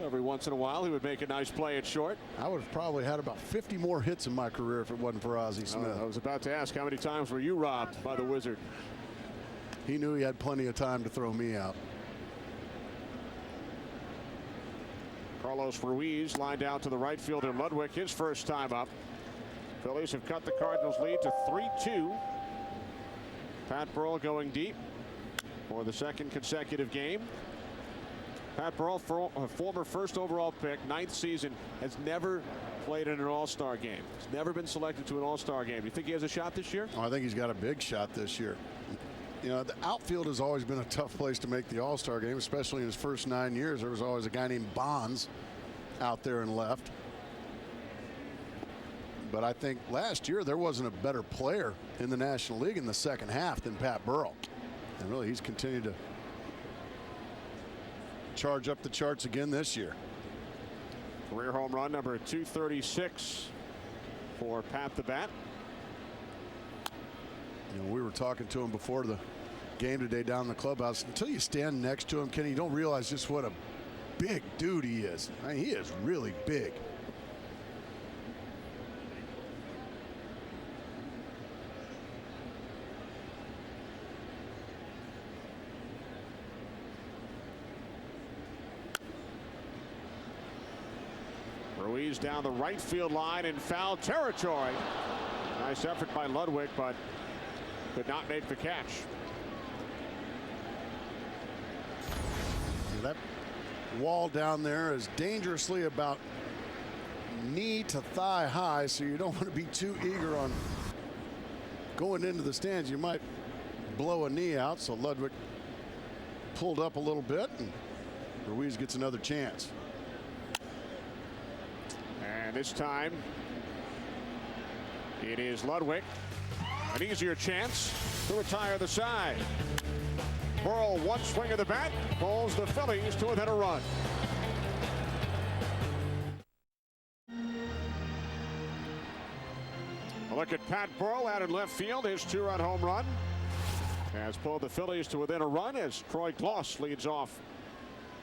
A: Every once in a while, he would make a nice play at short.
C: I would have probably had about 50 more hits in my career if it wasn't for Ozzie Smith.
A: I was about to ask, how many times were you robbed by the Wizard?
C: He knew he had plenty of time to throw me out.
A: Carlos Ruiz lined out to the right fielder Ludwig, his first time up. Phillies have cut the Cardinals lead to 3-2. Pat Burrell going deep for the second consecutive game. Pat Burrell, a former first overall pick, 9th season, has never played in an all-star game. He's never been selected to an all-star game. You think he has a shot this year?
C: Oh, I think he's got a big shot this year. You know, the outfield has always been a tough place to make the all-star game, especially in his first 9 years. There was always a guy named Bonds out there in left. But I think last year there wasn't a better player in the National League in the second half than Pat Burrell. And really, he's continued to charge up the charts again this year.
A: Career home run number 236 for Pat the Bat.
C: You know, we were talking to him before the game today down in the clubhouse. Until you stand next to him, Kenny, you don't realize just what a big dude he is. I mean, he is really big.
A: Ruiz Phillies down the right field line in foul territory. Nice effort by Ludwig, but could not make the catch.
C: That wall down there is dangerously about knee to thigh high, so you don't want to be too eager on going into the stands. You might blow a knee out. So Ludwig pulled up a little bit, and Ruiz gets another chance.
A: And this time it is Ludwig. An easier chance to retire the side. Burrell, one swing of the bat, pulls the Phillies to within a run. A look at Pat Burrell out in left field. His 2-run home run has pulled the Phillies to within a run as Troy Gloss leads off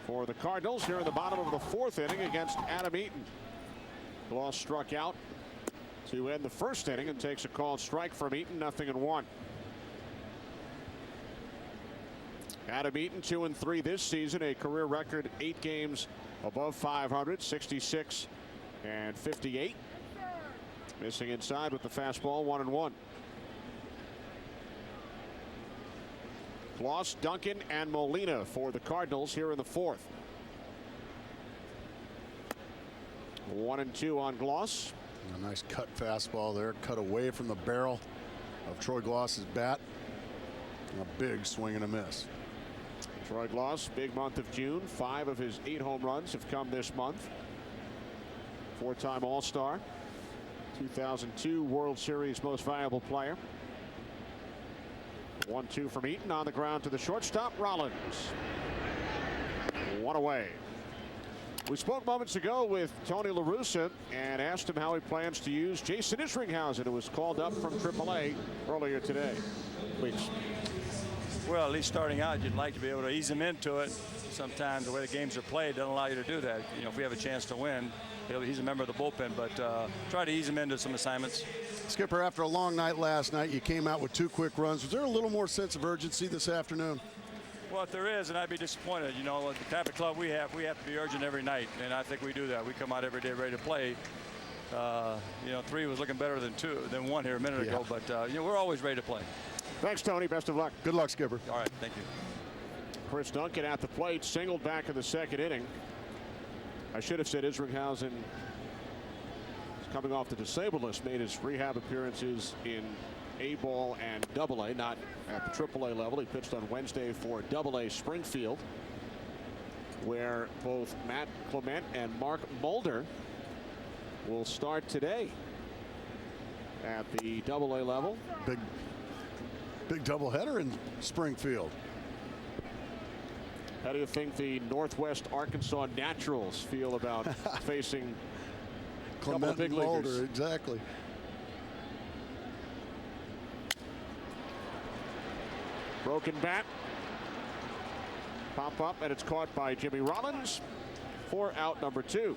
A: for the Cardinals here in the bottom of the 4th inning against Adam Eaton. Gloss struck out to end the 1st inning and takes a called strike from Eaton, 0-1. Adam Eaton 2-3 this season, a career record 8 games above 500, 66 and 58. Missing inside with the fastball, 1-1. Gloss, Duncan, and Molina for the Cardinals here in the 4th. 1-2 on Gloss.
C: A nice cut fastball there, cut away from the barrel of Troy Gloss's bat. And a big swing and a miss.
A: Troy Gloss, big month of June. 5 of his 8 home runs have come this month. 4-time All-Star. 2002 World Series Most Valuable Player. 1-2 from Eaton on the ground to the shortstop, Rollins. 1 away. We spoke moments ago with Tony La Russa and asked him how he plans to use Jason Isringhausen, who was called up from AAA earlier today. Please.
G: Well, at least starting out, you'd like to be able to ease him into it. Sometimes the way the games are played doesn't allow you to do that. You know, if we have a chance to win, he's a member of the bullpen, but try to ease him into some assignments.
C: Skipper, after a long night last night, you came out with 2 quick runs. Was there a little more sense of urgency this afternoon?
G: Well, if there is, and I'd be disappointed. You know, the type of club we have to be urgent every night, and I think we do that. We come out every day ready to play. You know, 3 was looking better than 1 here a minute ago, but you know, we're always ready to play.
A: Thanks, Tony. Best of luck.
C: Good luck, Skipper.
G: All right, thank you.
A: Chris Duncan at the plate, singled back in the 2nd inning. I should have said Isringhausen is coming off the disabled list, made his rehab appearances in A-ball and AA, not at the AAA level. He pitched on Wednesday for AA Springfield, where both Matt Clement and Mark Mulder will start today at the AA level.
C: Big doubleheader in Springfield.
A: How do you think the Northwest Arkansas Naturals feel about facing a couple of big leaguers?
C: Exactly.
A: Broken bat. Pop up, and it's caught by Jimmy Rollins for out number 2.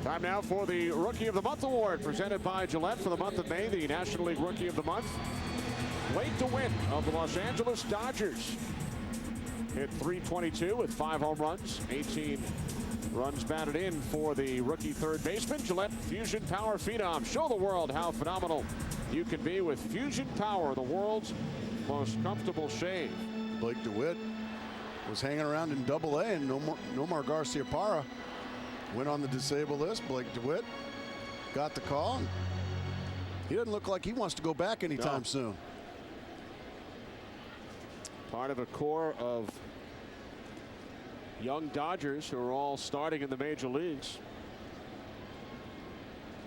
A: Time now for the Rookie of the Month award presented by Gillette for the month of May, the National League Rookie of the Month. Wade DeWitt of the Los Angeles Dodgers hit .322 with 5 home runs, 18 runs batted in for the rookie third baseman. Gillette Fusion Power Phenom. Show the world how phenomenal you can be with Fusion Power, the world's most comfortable shave.
C: Blake DeWitt was hanging around in AA, and Nomar Garciaparra went on the disabled list. Blake DeWitt got the call. He doesn't look like he wants to go back anytime soon.
A: Part of a core of young Dodgers who are all starting in the major leagues.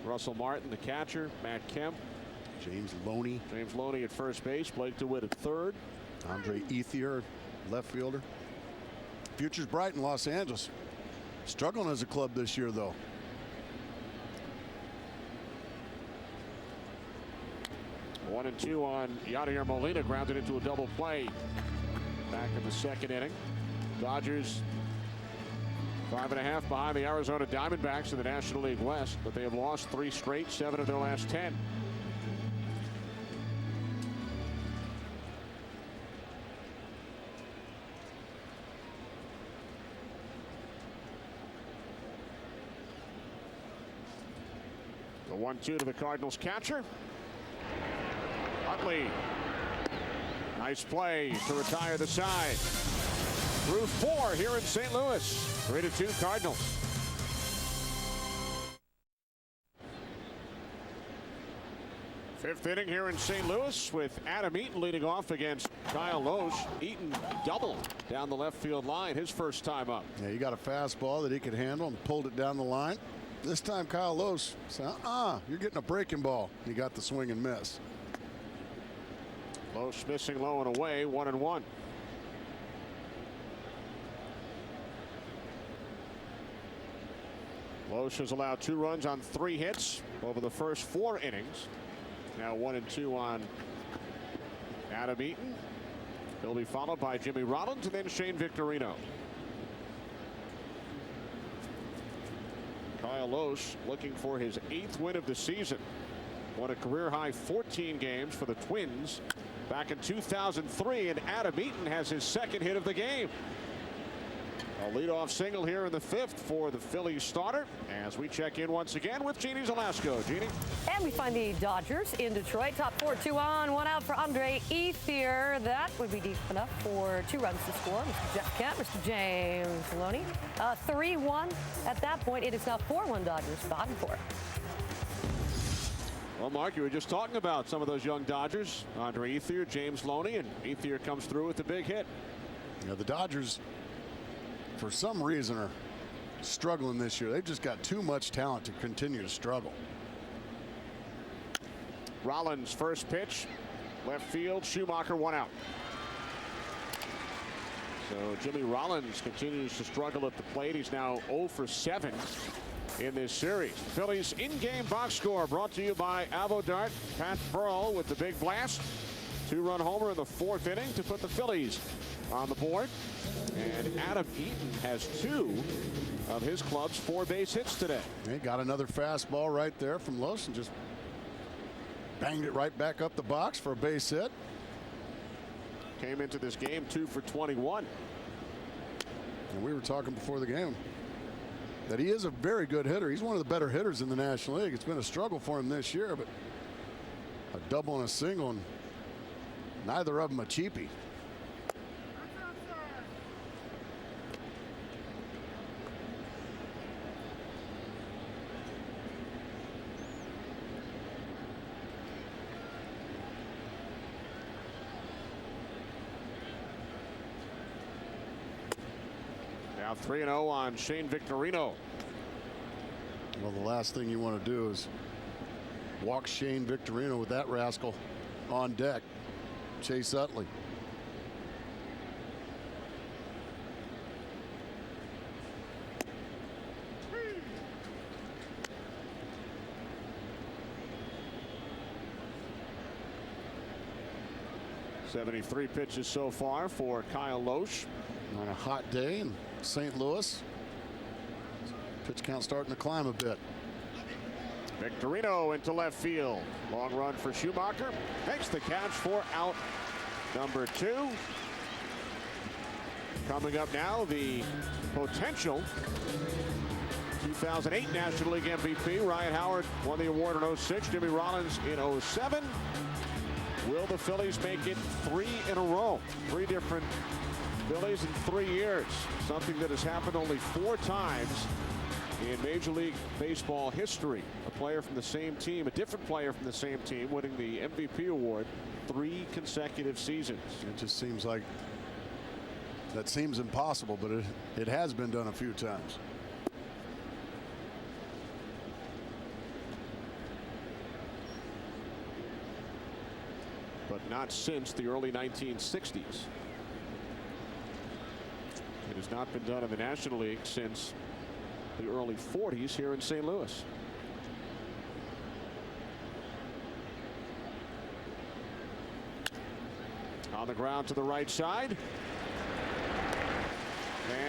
A: Russell Martin, the catcher, Matt Kemp,
C: James Loney
A: at first base, Blake DeWitt at third,
C: Andre Ethier, left fielder. Future's bright in Los Angeles. Struggling as a club this year, though.
A: One and two on Yadier Molina, grounded into a double play back in the 2nd inning. Dodgers 5.5 behind the Arizona Diamondbacks in the National League West, but they have lost 3 straight, 7 of their last 10. The 1-2 to the Cardinals catcher. Utley. Nice play to retire the side. Through 4 here in St. Louis. 3-2 Cardinals. Fifth inning here in St. Louis with Adam Eaton leading off against Kyle Loesch. Eaton doubled down the left field line his first time up.
C: Yeah, he got a fastball that he could handle and pulled it down the line. This time Kyle Loesch said, you're getting a breaking ball. He got the swing and miss.
A: Loesch missing low and away, 1-1. Loesch has allowed 2 runs on 3 hits over the first 4 innings. Now 1-2 on Adam Eaton. He'll be followed by Jimmy Rollins and then Shane Victorino. Kyle Loesch looking for his 8th win of the season. Won a career high 14 games for the Twins back in 2003, and Adam Eaton has his 2nd hit of the game. A leadoff single here in the 5th for the Phillies starter as we check in once again with Jeannie Zelasco. Jeannie.
F: And we find the Dodgers in Detroit. Top 4, 2 on, 1 out for Andre Ethier. That would be deep enough for 2 runs to score. Mr. Jeff Kent, Mr. James Loney. 3-1 at that point. It is now 4-1 Dodgers, bottom 4.
A: Well, Mark, you were just talking about some of those young Dodgers. Andre Ethier, James Loney, and Ethier comes through with the big hit.
C: You know, the Dodgers, for some reason, are struggling this year. They've just got too much talent to continue to struggle.
A: Rollins first pitch, left field, Schumacher 1 out. So Jimmy Rollins continues to struggle at the plate. He's now 0 for 7 in this series. Phillies in-game box score brought to you by Avodart. Pat Burrell with the big blast. 2-run homer in the 4th inning to put the Phillies on the board. And Adam Eaton has 2 of his club's 4 base hits today.
C: He got another fastball right there from Loesch and just banged it right back up the box for a base hit.
A: Came into this game 2 for 21.
C: And we were talking before the game that he is a very good hitter. He's one of the better hitters in the National League. It's been a struggle for him this year, but a double and a single, and neither of them a cheapie.
A: Now 3-0 on Shane Victorino.
C: Well, the last thing you want to do is walk Shane Victorino with that rascal on deck. Chase Utley.
A: .73 pitches so far for Kyle Loesch.
C: On a hot day in St. Louis. Pitch count starting to climb a bit.
A: Victorino into left field. Long run for Schumacher. Makes the catch for out number 2. Coming up now, the potential 2008 National League MVP. Ryan Howard won the award in 06. Jimmy Rollins in 07. Will the Phillies make it 3 in a row? 3 different Phillies in 3 years. Something that has happened only 4 times in Major League Baseball history. A player from the same team, a different player from the same team, winning the MVP award 3 consecutive seasons.
C: It just seems like that seems impossible, but it has been done a few times.
A: But not since the early 1960s. It has not been done in the National League since the early 40s here in St. Louis. On the ground to the right side.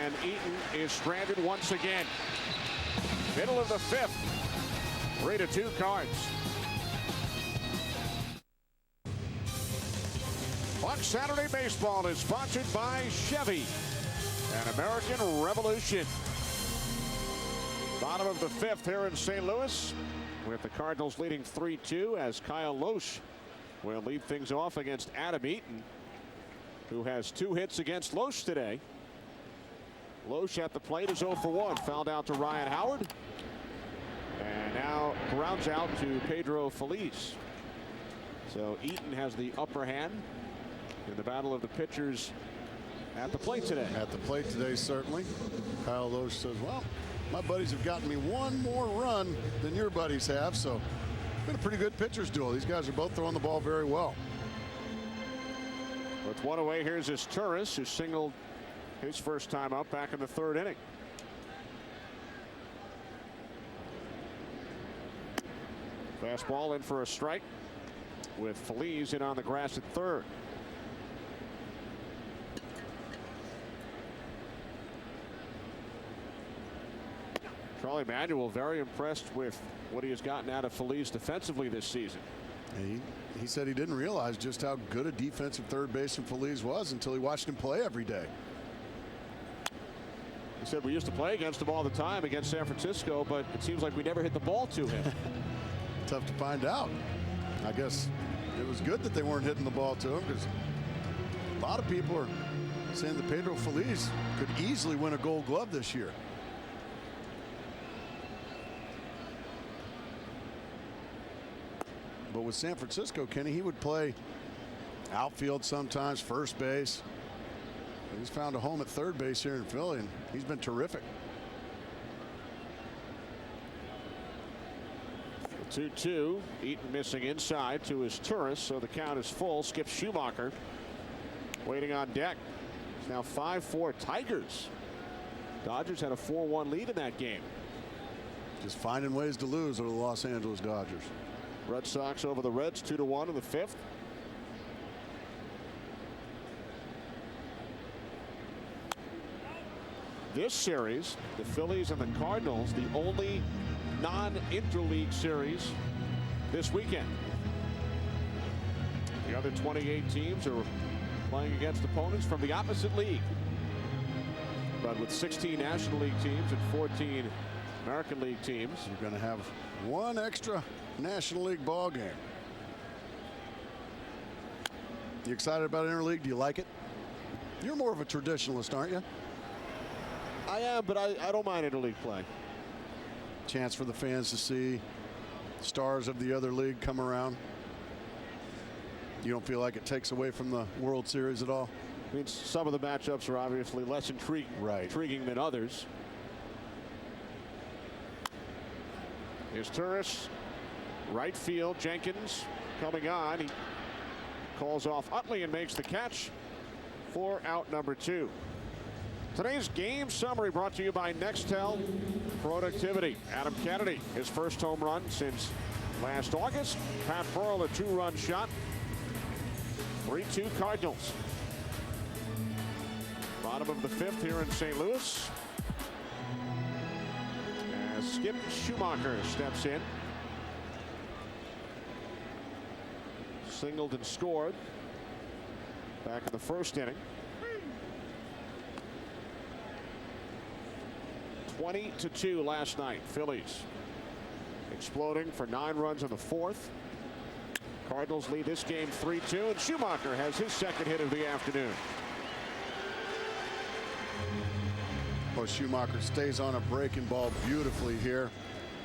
A: And Eaton is stranded once again. Middle of the 5th. 3-2 Cards. Buck Saturday Baseball is sponsored by Chevy and American Revolution. Bottom of the 5th here in St. Louis, with the Cardinals leading 3-2 as Kyle Loesch will lead things off against Adam Eaton, who has 2 hits against Loesch today. Loesch at the plate is 0 for 1. Fouled out to Ryan Howard. And now grounds out to Pedro Feliz. So Eaton has the upper hand in the battle of the pitchers at the plate today.
C: At the plate today, certainly. Kyle Loesch says, well, my buddies have gotten me one more run than your buddies have, so it's been a pretty good pitcher's duel. These guys are both throwing the ball very well.
A: With 1 away, here's his Turris, who singled his first time up back in the 3rd inning. Fastball in for a strike with Feliz in on the grass at 3rd. Charlie Manuel very impressed with what he has gotten out of Feliz defensively this season.
C: He said he didn't realize just how good a defensive third baseman Feliz was until he watched him play every day.
A: He said we used to play against him all the time against San Francisco, but it seems like we never hit the ball to him.
C: Tough to find out. I guess it was good that they weren't hitting the ball to him, because a lot of people are saying that Pedro Feliz could easily win a Gold Glove this year. But with San Francisco, Kenny, he would play outfield sometimes, first base. He's found a home at third base here in Philly, and he's been terrific.
A: 2-2. Eaton missing inside to his Turris, so the count is full. Skip Schumacher waiting on deck. It's now 5-4 Tigers. Dodgers had a 4-1 lead in that game.
C: Just finding ways to lose over the Los Angeles Dodgers.
A: Red Sox over the Reds 2-1 in the 5th. This series, the Phillies and the Cardinals, the only non-interleague series this weekend. The other 28 teams are playing against opponents from the opposite league. But with 16 National League teams and 14 American League teams,
C: you're going to have one extra National League ball game. You excited about interleague? Do you like it? You're more of a traditionalist, aren't you?
A: I am, but I don't mind interleague play.
C: Chance for the fans to see stars of the other league come around. You don't feel like it takes away from the World Series at all?
A: I mean, some of the matchups are obviously less intriguing than others. Here's Turris, right field. Jenkins coming on. He calls off Utley and makes the catch for out number 2. Today's game summary brought to you by Nextel Productivity. Adam Kennedy, his first home run since last August. Pat Burrell, a 2-run shot. 3-2 Cardinals. Bottom of the 5th here in St. Louis. As Skip Schumacher steps in. Singled and scored back in the 1st inning. 20-2 last night. Phillies exploding for 9 runs in the 4th. Cardinals lead this game 3-2, and Schumacher has his second hit of the afternoon.
C: Well, Schumacher stays on a breaking ball beautifully here.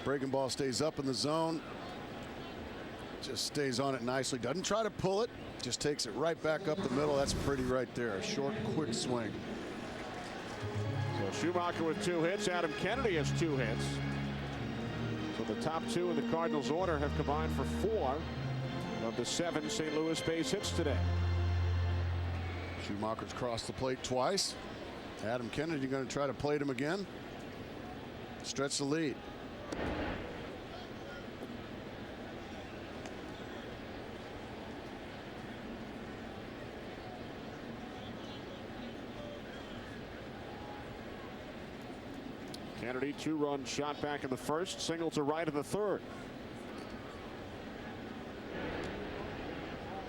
C: Breaking ball stays up in the zone. Just stays on it nicely. Doesn't try to pull it. Just takes it right back up the middle. That's pretty right there. A short, quick swing.
A: So Schumacher with 2 hits. Adam Kennedy has 2 hits. So the top 2 in the Cardinals order have combined for 4 of the 7 St. Louis base hits today.
C: Schumacher's crossed the plate twice. Adam Kennedy going to try to plate him again. Stretch the lead.
A: Kennedy, 2-run shot back in the 1st. Single to right in the 3rd.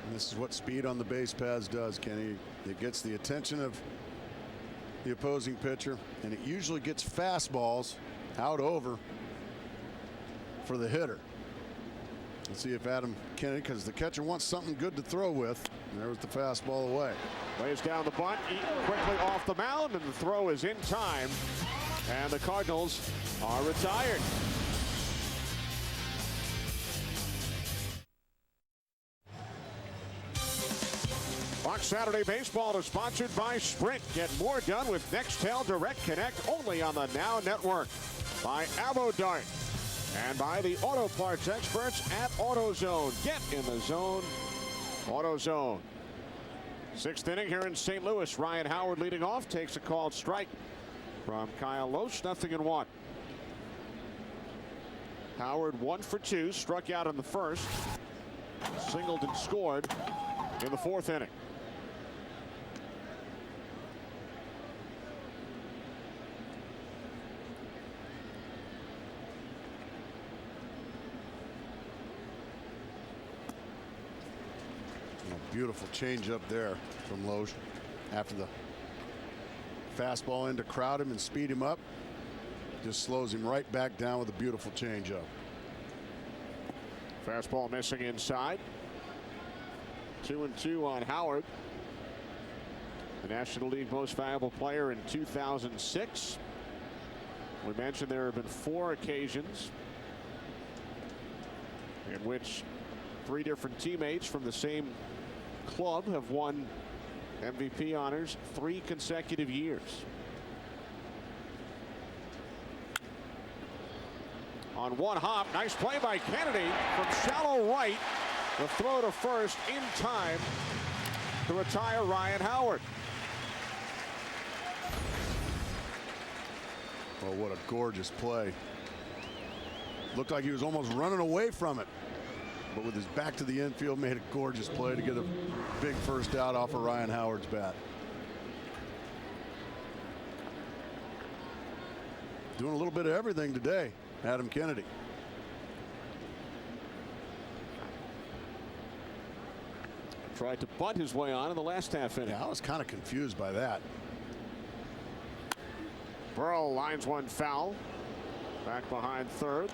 C: And this is what speed on the base paths does, Kenny. It gets the attention of the opposing pitcher, and it usually gets fastballs out over for the hitter. Let's see if Adam Kennedy, because the catcher wants something good to throw with. And there was the fastball away.
A: Lays down the bunt, Eaton quickly off the mound, and the throw is in time. And the Cardinals are retired. Fox Saturday Baseball is sponsored by Sprint. Get more done with Nextel Direct Connect only on the Now Network. By AvoDart. And by the auto parts experts at AutoZone. Get in the zone. AutoZone. Sixth inning here in St. Louis. Ryan Howard leading off. Takes a called strike from Kyle Loesch. 0-1. Howard 1 for 2. Struck out in the first. Singled and scored in the fourth inning.
C: Beautiful change up there from Loesch after the fastball in to crowd him and speed him up. Just slows him right back down with a beautiful change up.
A: Fastball missing inside. 2-2 on Howard. The National League Most Valuable Player in 2006. We mentioned there have been 4 occasions in which 3 different teammates from the same club have won MVP honors 3 consecutive years. On one hop, nice play by Kennedy from shallow right. The throw to first in time to retire Ryan Howard.
C: Oh, what a gorgeous play. Looked like he was almost running away from it. But with his back to the infield, made a gorgeous play to get a big first out off of Ryan Howard's bat. Doing a little bit of everything today, Adam Kennedy.
A: Tried to bunt his way on in the last half inning.
C: Yeah, I was kind of confused by that.
A: Burrell lines one foul. Back behind third.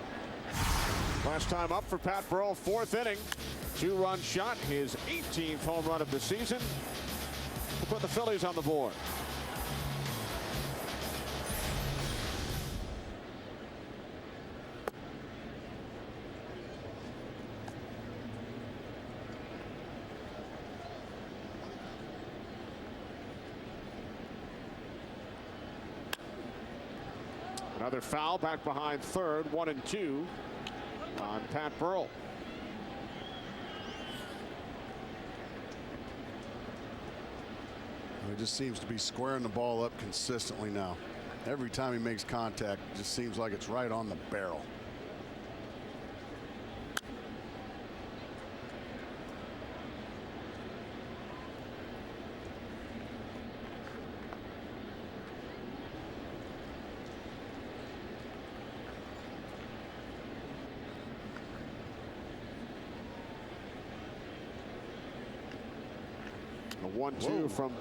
A: Last time up for Pat Burrell, fourth inning. 2-run shot, his 18th home run of the season. To put the Phillies on the board. Another foul back behind third, 1-2 on Pat Burrell.
C: He just seems to be squaring the ball up consistently now. Every time he makes contact, it just seems like it's right on the barrel.
A: A 1-2 from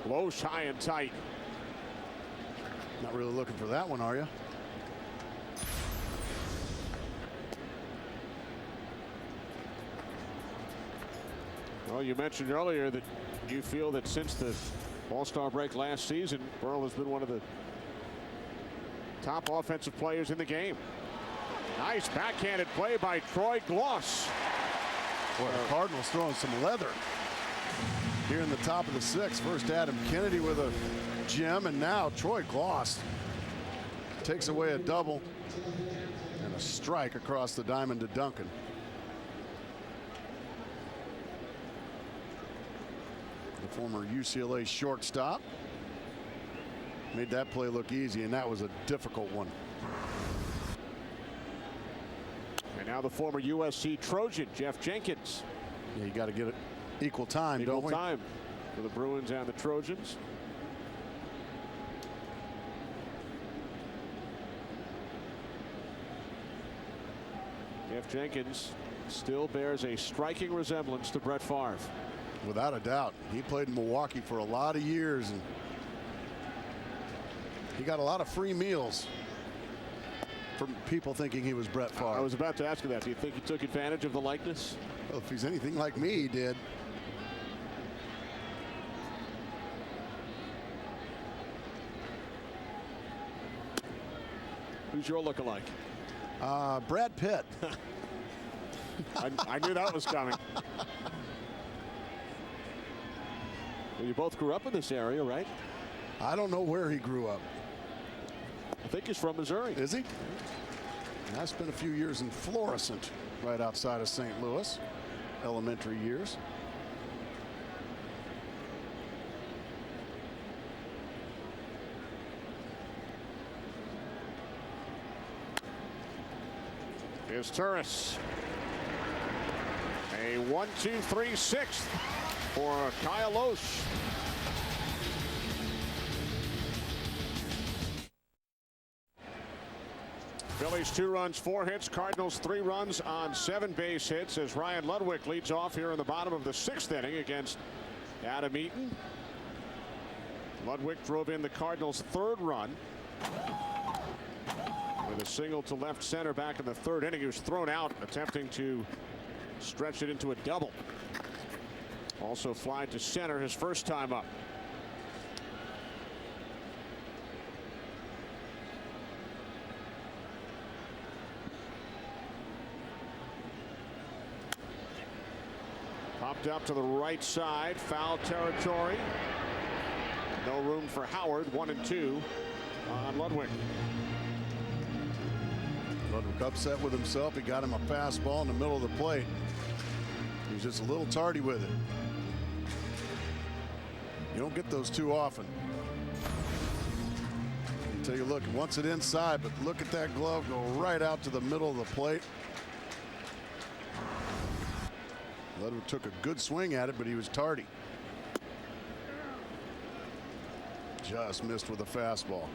A: Loesch, high and tight.
C: Not really looking for that one, are you?
A: Well, you mentioned earlier that you feel that since the All-Star break last season, Burrell has been one of the top offensive players in the game. Nice backhanded play by Troy Gloss.
C: Boy, the Cardinals throwing some leather here in the top of the sixth. First Adam Kennedy with a gem, and now Troy Gloss takes away a double and a strike across the diamond to Duncan. The former UCLA shortstop made that play look easy, and that was a difficult one.
A: And now the former USC Trojan, Jeff Jenkins.
C: Yeah, you got to get it equal time, don't we?
A: Equal time for the Bruins and the Trojans. Jeff Jenkins still bears a striking resemblance to Brett Favre.
C: Without a doubt. He played in Milwaukee for a lot of years, and he got a lot of free meals. from people thinking he was Brett Favre.
A: I was about to ask you that. Do you think he took advantage of the likeness?
C: Well, if he's anything like me, he did.
A: Who's your lookalike?
C: Brad Pitt.
A: I knew that was coming. Well, you both grew up in this area, right?
C: I don't know where he grew up.
A: I think he's from Missouri.
C: Is he? And I spent a few years in Florissant, right outside of St. Louis, elementary years.
A: Here's Turris. A 1-2-3-6 for Kyle Loesch. Phillies 2 runs, 4 hits. Cardinals 3 runs on 7 base hits as Ryan Ludwig leads off here in the bottom of the 6th inning against Adam Eaton. Ludwig drove in the Cardinals' 3rd run with a single to left center back in the 3rd inning. He was thrown out attempting to stretch it into a double. Also fly to center his first time up. Popped up to the right side, foul territory. No room for Howard. 1-2 on Ludwig.
C: Ludwig upset with himself. He got him a fastball in the middle of the plate. He was just a little tardy with it. You don't get those too often. Take a look. Wants it inside, but look at that glove go right out to the middle of the plate. Ludwig took a good swing at it, but he was tardy. Just missed with a fastball.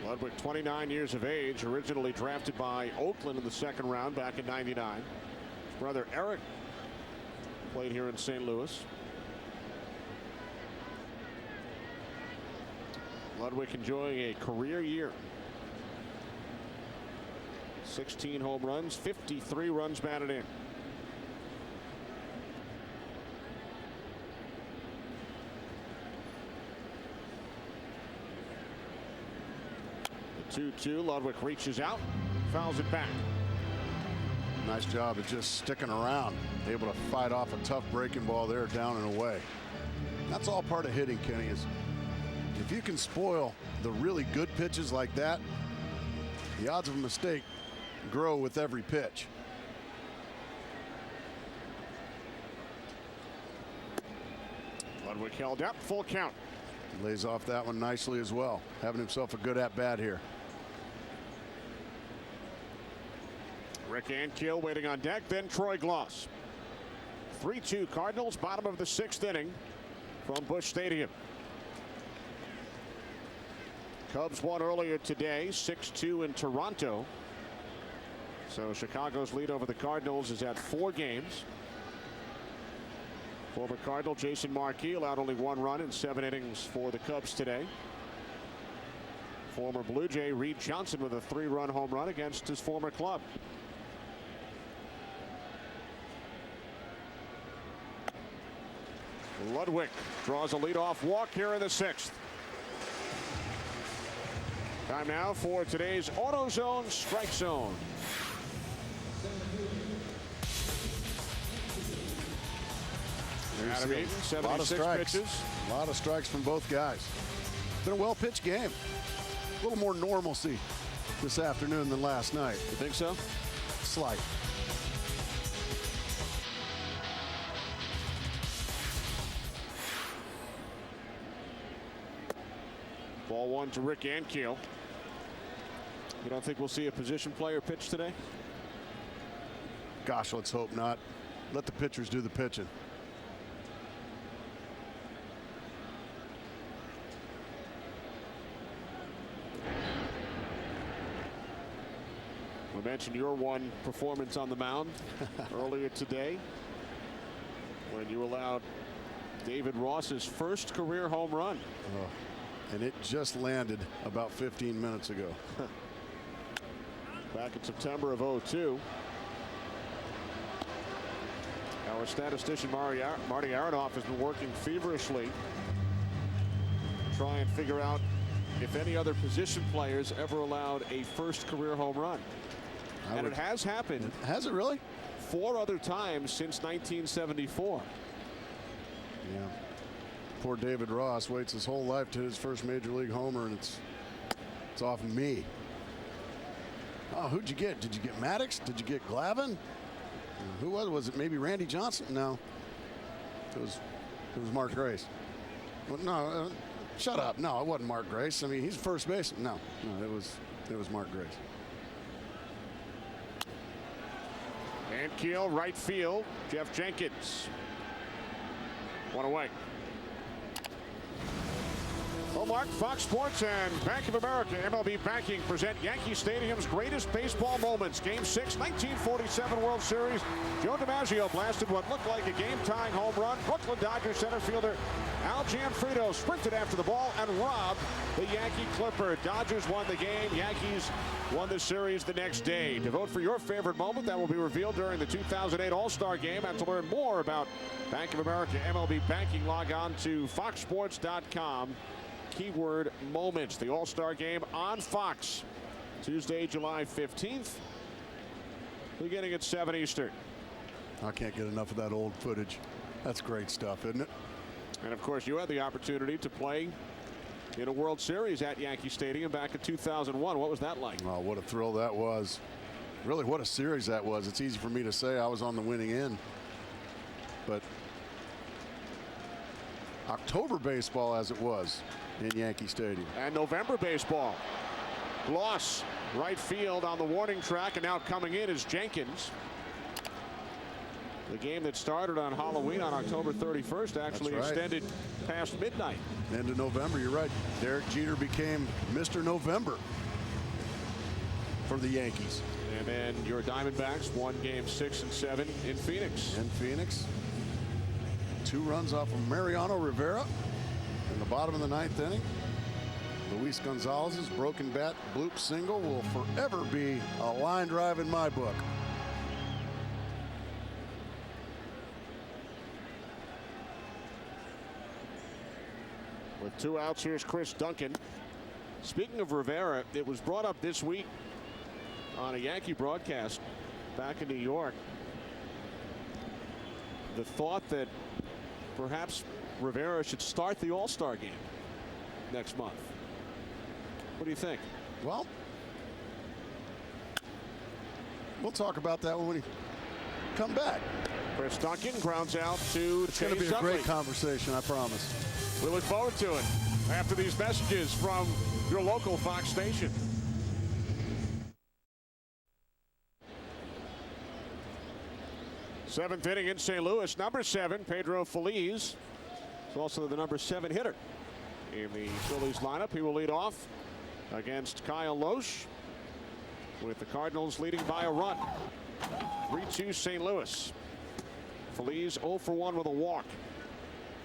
A: Ludwig, 29 years of age, originally drafted by Oakland in the 2nd round back in '99. His brother Eric played here in St. Louis. Ludwig enjoying a career year. 16 home runs, 53 runs batted in. The 2-2. Ludwig reaches out, fouls it back.
C: Nice job of just sticking around, able to fight off a tough breaking ball there, down and away. That's all part of hitting, Kenny. Is if you can spoil the really good pitches like that, the odds of a mistake grow with every pitch.
A: Ludwig held up, full count.
C: Lays off that one nicely as well, having himself a good at-bat here.
A: Rick Ankiel waiting on deck, then Troy Gloss. 3-2 Cardinals, bottom of the 6th inning from Busch Stadium. Cubs won earlier today, 6-2 in Toronto. So Chicago's lead over the Cardinals is at 4 games. Former Cardinal Jason Markey allowed only 1 run in 7 innings for the Cubs today. Former Blue Jay Reed Johnson with a 3-run home run against his former club. Ludwig draws a leadoff walk here in the 6th. Time now for today's AutoZone Strike Zone. Adam Eaton, 76 pitches.
C: A lot of strikes from both guys. Been a well-pitched game. A little more normalcy this afternoon than last night.
A: You think so?
C: Slight.
A: Ball 1 to Rick Ankiel. You don't think we'll see a position player pitch today?
C: Gosh, let's hope not. Let the pitchers do the pitching.
A: We mentioned your one performance on the mound earlier today when you allowed David Ross's first career home run.
C: And it just landed about 15 minutes ago.
A: back in September of '02. Our statistician Marty Aronoff has been working feverishly to try and figure out if any other position players ever allowed a first career home run. And it has happened.
C: Has it really?
A: 4 other times since 1974.
C: Yeah. Poor David Ross waits his whole life to his first major league homer, and it's off me. Oh, who'd you get? Did you get Maddox? Did you get Glavine? Who was it? Was it maybe Randy Johnson? No. It was Mark Grace. Well, no, shut up. No, it wasn't Mark Grace. I mean, he's first base. No, it was Mark Grace.
A: And Keel, right field. Jeff Jenkins. 1 away. Well, Mark, Fox Sports and Bank of America MLB Banking present Yankee Stadium's greatest baseball moments. Game 6, 1947 World Series. Joe DiMaggio blasted what looked like a game-tying home run. Brooklyn Dodgers center fielder Al Gianfrido sprinted after the ball and robbed the Yankee Clipper. Dodgers won the game. Yankees won the series the next day. To vote for your favorite moment, that will be revealed during the 2008 All-Star Game. And to learn more about Bank of America MLB Banking, log on to foxsports.com. Keyword moments. The All-Star Game on Fox Tuesday, July 15th, beginning at 7 Eastern.
C: I can't get enough of that old footage. That's great stuff, isn't it?
A: And of course, you had the opportunity to play in a World Series at Yankee Stadium back in 2001. What was that like?
C: Oh, what a thrill that was. Really, what a series that was. It's easy for me to say I was on the winning end, but October baseball as it was in Yankee Stadium.
A: And November baseball. Gloss, right field on the warning track, and now coming in is Jenkins. The game that started on Halloween on October 31st actually extended past midnight.
C: End of November, you're right. Derek Jeter became Mr. November for the Yankees.
A: And then your Diamondbacks won game 6 and 7 in Phoenix.
C: 2 runs off of Mariano Rivera in the bottom of the 9th inning. Luis Gonzalez's broken bat bloop single will forever be a line drive in my book.
A: With 2 outs, here's Chris Duncan. Speaking of Rivera, it was brought up this week on a Yankee broadcast back in New York. The thought that perhaps Rivera should start the All-Star game next month. What do you think?
C: Well, we'll talk about that when we come back.
A: Chris Duncan grounds out to
C: It's going to be a great conversation, I promise.
A: We look forward to it after these messages from your local Fox station. Seventh inning in St. Louis. Number 7, Pedro Feliz. He's also the number 7 hitter in the Phillies lineup. He will lead off against Kyle Loesch, with the Cardinals leading by a run. 3-2 St. Louis. Feliz 0 for 1 with a walk.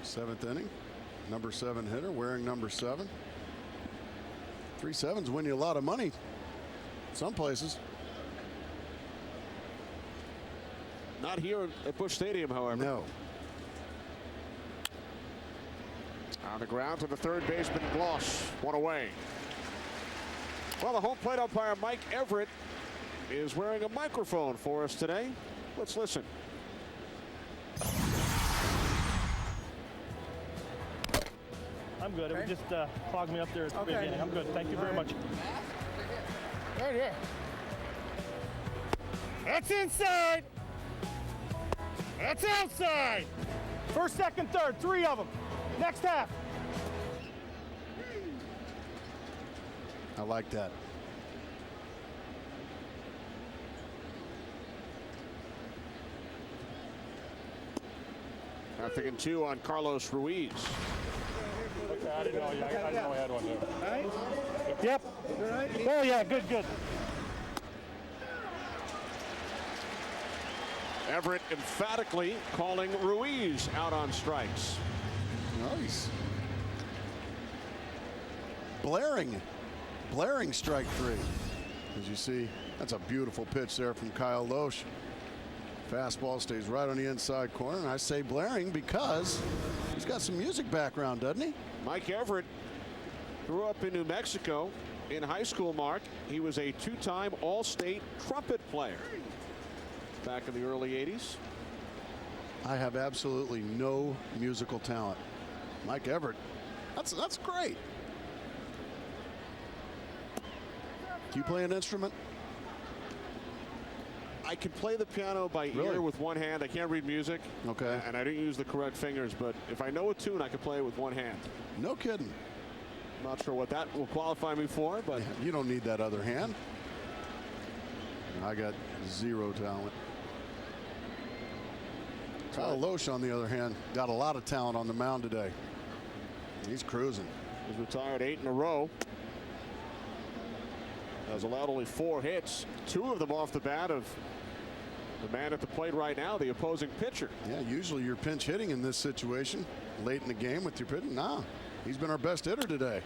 C: 7th inning. Number 7 hitter wearing number 7. 3 7s win you a lot of money some places.
A: Not here at Busch Stadium, however.
C: No.
A: On the ground to the third baseman, Gloss. 1 away. Well, the home plate umpire, Mike Everett, is wearing a microphone for us today. Let's listen.
H: I'm good. It would just clog me up there at the beginning. I'm good. Thank you very much. Right here. That's inside. That's outside. First, second, third. 3 of them. Next half.
C: I like that.
A: Now thinking 2 on Carlos Ruiz.
H: Okay, I didn't know I had one there. All right? Yep. All right? Oh, yeah, good.
A: Everett emphatically calling Ruiz out on strikes.
C: Nice. Blaring strike 3. As you see, That's a beautiful pitch there from Kyle Loesch. Fastball stays right on the inside corner, and I say blaring because he's got some music background, doesn't he?
A: Mike Everett grew up in New Mexico. In high school, Mark, he was a two-time All-State trumpet player back in the early 80s.
C: I have absolutely no musical talent. Mike Everett, that's great. Do you play an instrument?
A: I can play the piano by ear with one hand. I can't read music.
C: Okay.
A: And I don't use the correct fingers, but if I know a tune, I can play it with one hand.
C: No kidding.
A: Not sure what that will qualify me for, but
C: you don't need that other hand. I got zero talent. Kyle Loesch, on the other hand, got a lot of talent on the mound today. He's cruising.
A: He's retired 8 in a row. Has allowed only 4 hits, 2 of them off the bat of the man at the plate right now, the opposing pitcher.
C: Yeah, usually you're pinch hitting in this situation late in the game with your pitching. Nah, he's been our best hitter today.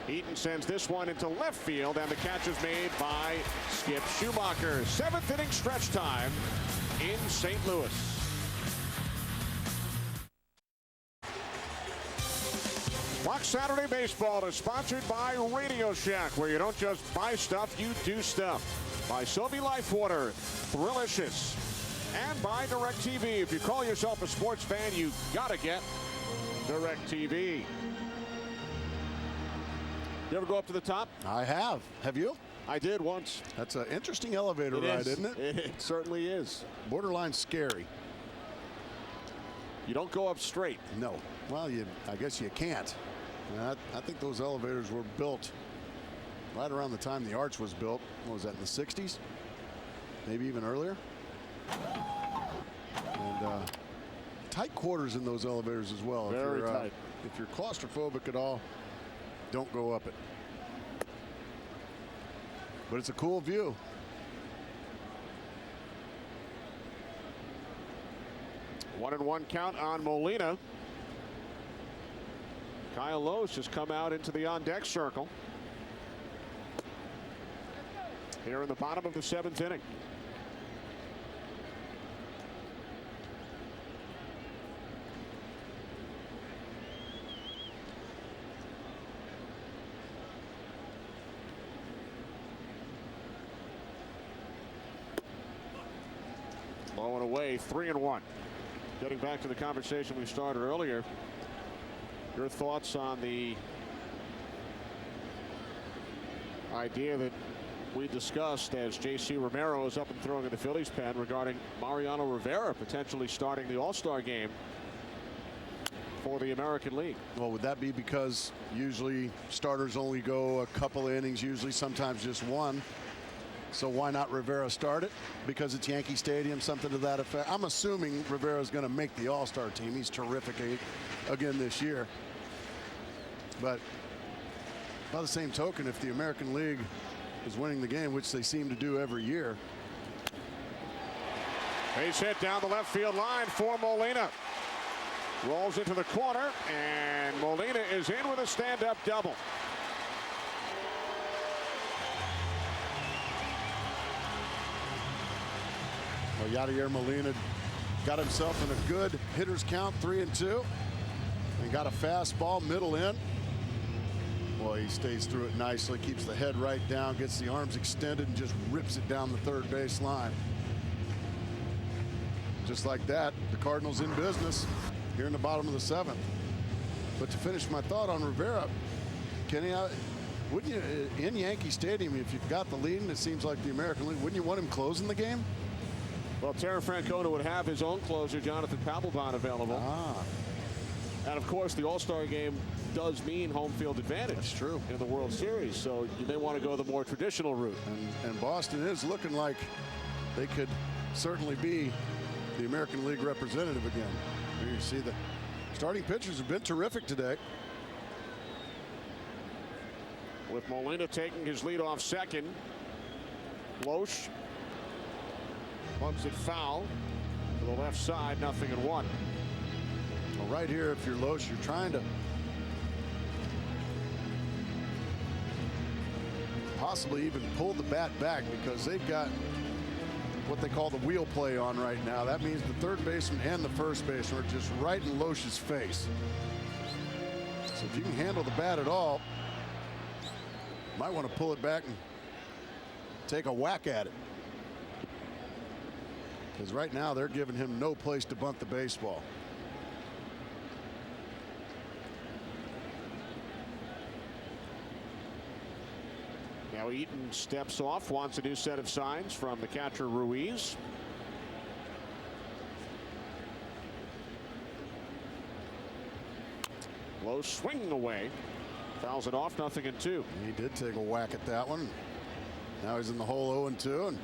A: Eaton sends this one into left field, and the catch is made by Skip Schumacher. 7th inning stretch time in St. Louis. Fox Saturday Baseball is sponsored by Radio Shack, where you don't just buy stuff, you do stuff. By Sobe Life Water, Thrillicious, and by DirecTV. If you call yourself a sports fan, you gotta get DirecTV. You ever go up to the top?
C: I have. Have you?
A: I did once.
C: That's an interesting elevator ride, isn't it?
A: It certainly is.
C: Borderline scary.
A: You don't go up straight.
C: No. Well, I guess you can't. I think those elevators were built right around the time the arch was built. What was that, in the 60s? Maybe even earlier? And tight quarters in those elevators as well.
A: Very tight.
C: If you're claustrophobic at all, don't go up it. But it's a cool view.
A: 1-1 count on Molina. Kyle Loesch has come out into the on-deck circle here in the bottom of the 7th inning. Low and away, 3-1. Getting back to the conversation we started earlier, your thoughts on the idea that we discussed as J.C. Romero is up and throwing in the Phillies pen regarding Mariano Rivera potentially starting the All-Star game for the American League.
C: Well, would that be because usually starters only go a couple of innings, usually sometimes just one? So why not Rivera start it? Because it's Yankee Stadium, something to that effect. I'm assuming Rivera's going to make the All-Star team. He's terrific again this year. But by the same token, if the American League is winning the game, which they seem to do every year.
A: Base hit down the left field line for Molina. Rolls into the corner, and Molina is in with a stand-up double.
C: Well, Yadier Molina got himself in a good hitter's count, 3-2. And got a fastball middle in. Boy, he stays through it nicely, keeps the head right down, gets the arms extended, and just rips it down the third base line. Just like that, the Cardinals in business here in the bottom of the 7th. But to finish my thought on Rivera, Kenny, wouldn't you, in Yankee Stadium, if you've got the lead and it seems like the American League, wouldn't you want him closing the game?
A: Well, Terry Francona would have his own closer, Jonathan Papelbon, available. And of course, the All-Star game does mean home field advantage.
C: That's true.
A: In the World Series, so you may want to go the more traditional route.
C: And Boston is looking like they could certainly be the American League representative again. Here you see the starting pitchers have been terrific today.
A: With Molina taking his lead off second, Loesch bunts it foul to the left side, 0-1.
C: Well, right here, if you're Loesch, you're trying to possibly even pull the bat back because they've got what they call the wheel play on right now. That means the third baseman and the first baseman are just right in Loesch's face. So if you can handle the bat at all, might want to pull it back and take a whack at it. Because right now they're giving him no place to bunt the baseball.
A: Now Eaton steps off, wants a new set of signs from the catcher Ruiz. Low swing away. Fouls it off, 0-2.
C: He did take a whack at that one. Now he's in the hole 0-2. And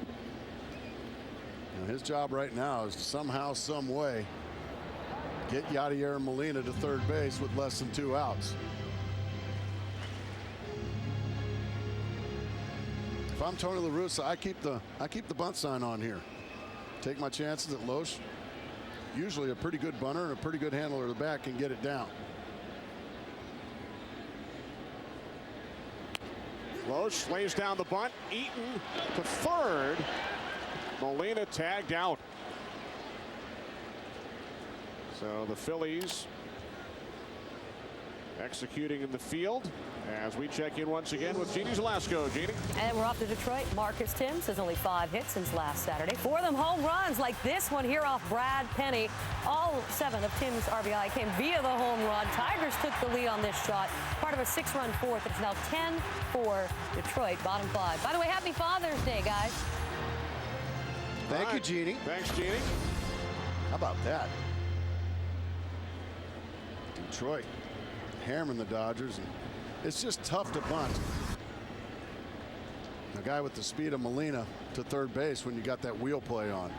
C: his job right now is to somehow, some way, get Yadier Molina to third base with less than 2 outs. If I'm Tony La Russa, I keep the bunt sign on here. Take my chances at Loesch. Usually a pretty good bunter and a pretty good handler of the bat can get it down.
A: Loesch lays down the bunt. Eaton to third. Molina tagged out. So the Phillies executing in the field as we check in once again with Jeannie Zalasko. Jeannie.
F: And we're off to Detroit. Marcus Timms has only 5 hits since last Saturday. 4 of them home runs, like this one here off Brad Penny. All 7 of Timms' RBI came via the home run. Tigers took the lead on this shot. Part of a 6-run fourth. It's now 10-4 Detroit, bottom 5. By the way, happy Father's Day, guys.
C: Thank you, Jeannie.
A: Thanks, Jeannie.
C: How about that? Detroit hammering the Dodgers. And it's just tough to bunt a guy with the speed of Molina to third base when you got that wheel play on.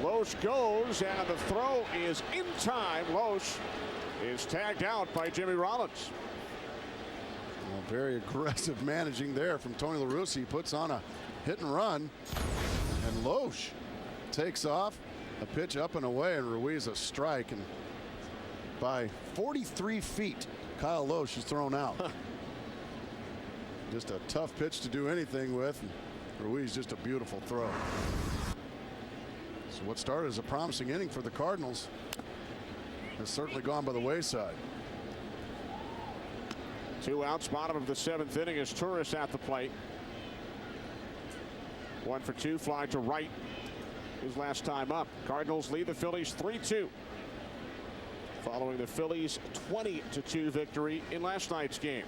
A: Loesch goes, and the throw is in time. Loesch is tagged out by Jimmy Rollins.
C: Well, very aggressive managing there from Tony La Russa. He puts on a hit and run, and Loesch takes off. A pitch up and away, and Ruiz a strike, and by 43 feet, Kyle Loesch is thrown out. Just a tough pitch to do anything with. And Ruiz just a beautiful throw. So what started as a promising inning for the Cardinals has certainly gone by the wayside.
A: 2 outs, bottom of the 7th inning as Turris at the plate. 1 for 2, fly to right his last time up. Cardinals lead the Phillies 3-2. Following the Phillies' 20-2 victory in last night's game.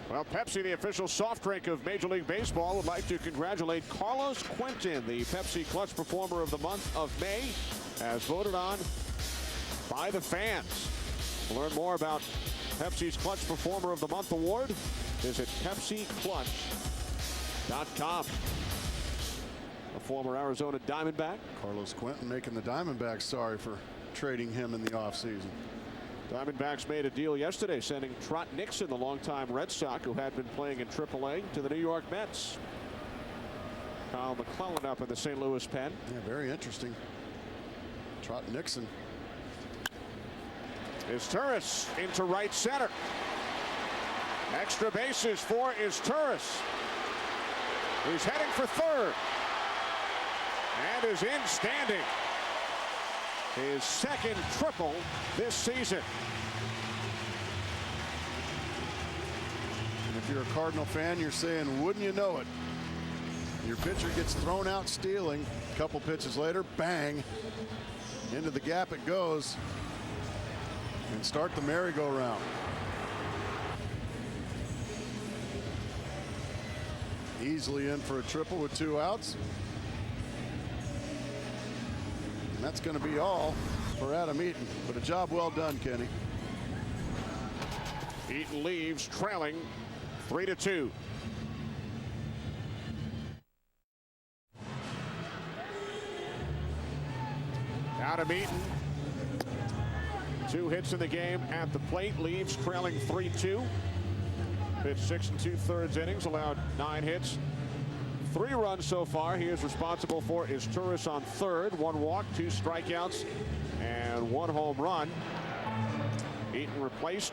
A: Well, Pepsi, the official soft drink of Major League Baseball, would like to congratulate Carlos Quentin, the Pepsi Clutch Performer of the month of May, as voted on by the fans. To learn more about Pepsi's Clutch Performer of the Month award, visit PepsiClutch.com. A former Arizona Diamondback.
C: Carlos Quentin making the Diamondbacks sorry for trading him in the offseason.
A: Diamondbacks made a deal yesterday sending Trot Nixon, the longtime Red Sox who had been playing in AAA, to the New York Mets. Kyle McClellan up in the St. Louis pen.
C: Yeah, very interesting. Trot Nixon.
A: Is Turris into right center. Extra bases for is Turris. He's heading for third. And is in standing. His second triple this season.
C: And if you're a Cardinal fan, you're saying, wouldn't you know it? Your pitcher gets thrown out stealing. A couple pitches later, bang. Into the gap it goes. And start the merry-go-round. Easily in for a triple with 2 outs. And that's going to be all for Adam Eaton. But a job well done, Kenny.
A: Eaton leaves trailing 3-2. Adam Eaton, 2 hits in the game at the plate, leaves trailing 3-2. Pitched 6 2/3 innings, allowed 9 hits, 3 runs so far he is responsible for is Turris on third. 1 walk, 2 strikeouts, and 1 home run. Eaton replaced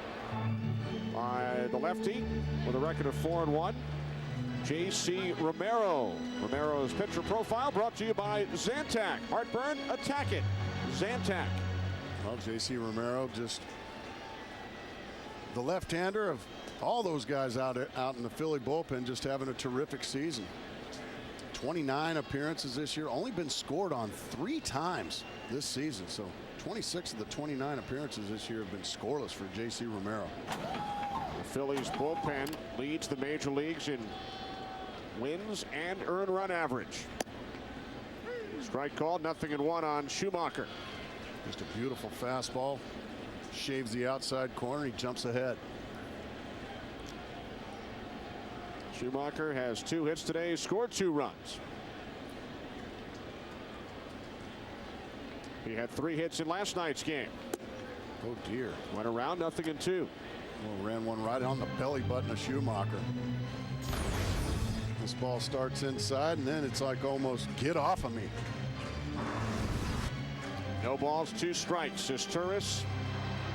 A: by the lefty with a record of 4-1. J.C. Romero. Romero's pitcher profile brought to you by Zantac. Heartburn, attack it. Zantac.
C: Well, J.C. Romero, just the left-hander of all those guys out in the Philly bullpen, just having a terrific season. 29 appearances this year, only been scored on 3 times this season. So 26 of the 29 appearances this year have been scoreless for J.C. Romero.
A: The Phillies bullpen leads the major leagues in wins and earned run average. Strike called, 0-1 on Schumacher.
C: Just a beautiful fastball. Shaves the outside corner. He jumps ahead.
A: Schumacher has 2 hits today, scored 2 runs. He had 3 hits in last night's game.
C: Oh dear.
A: Went around, 0-2.
C: Well, ran one right on the belly button of Schumacher. This ball starts inside, and then it's like almost get off of me.
A: No balls, 2 strikes. Is Turris,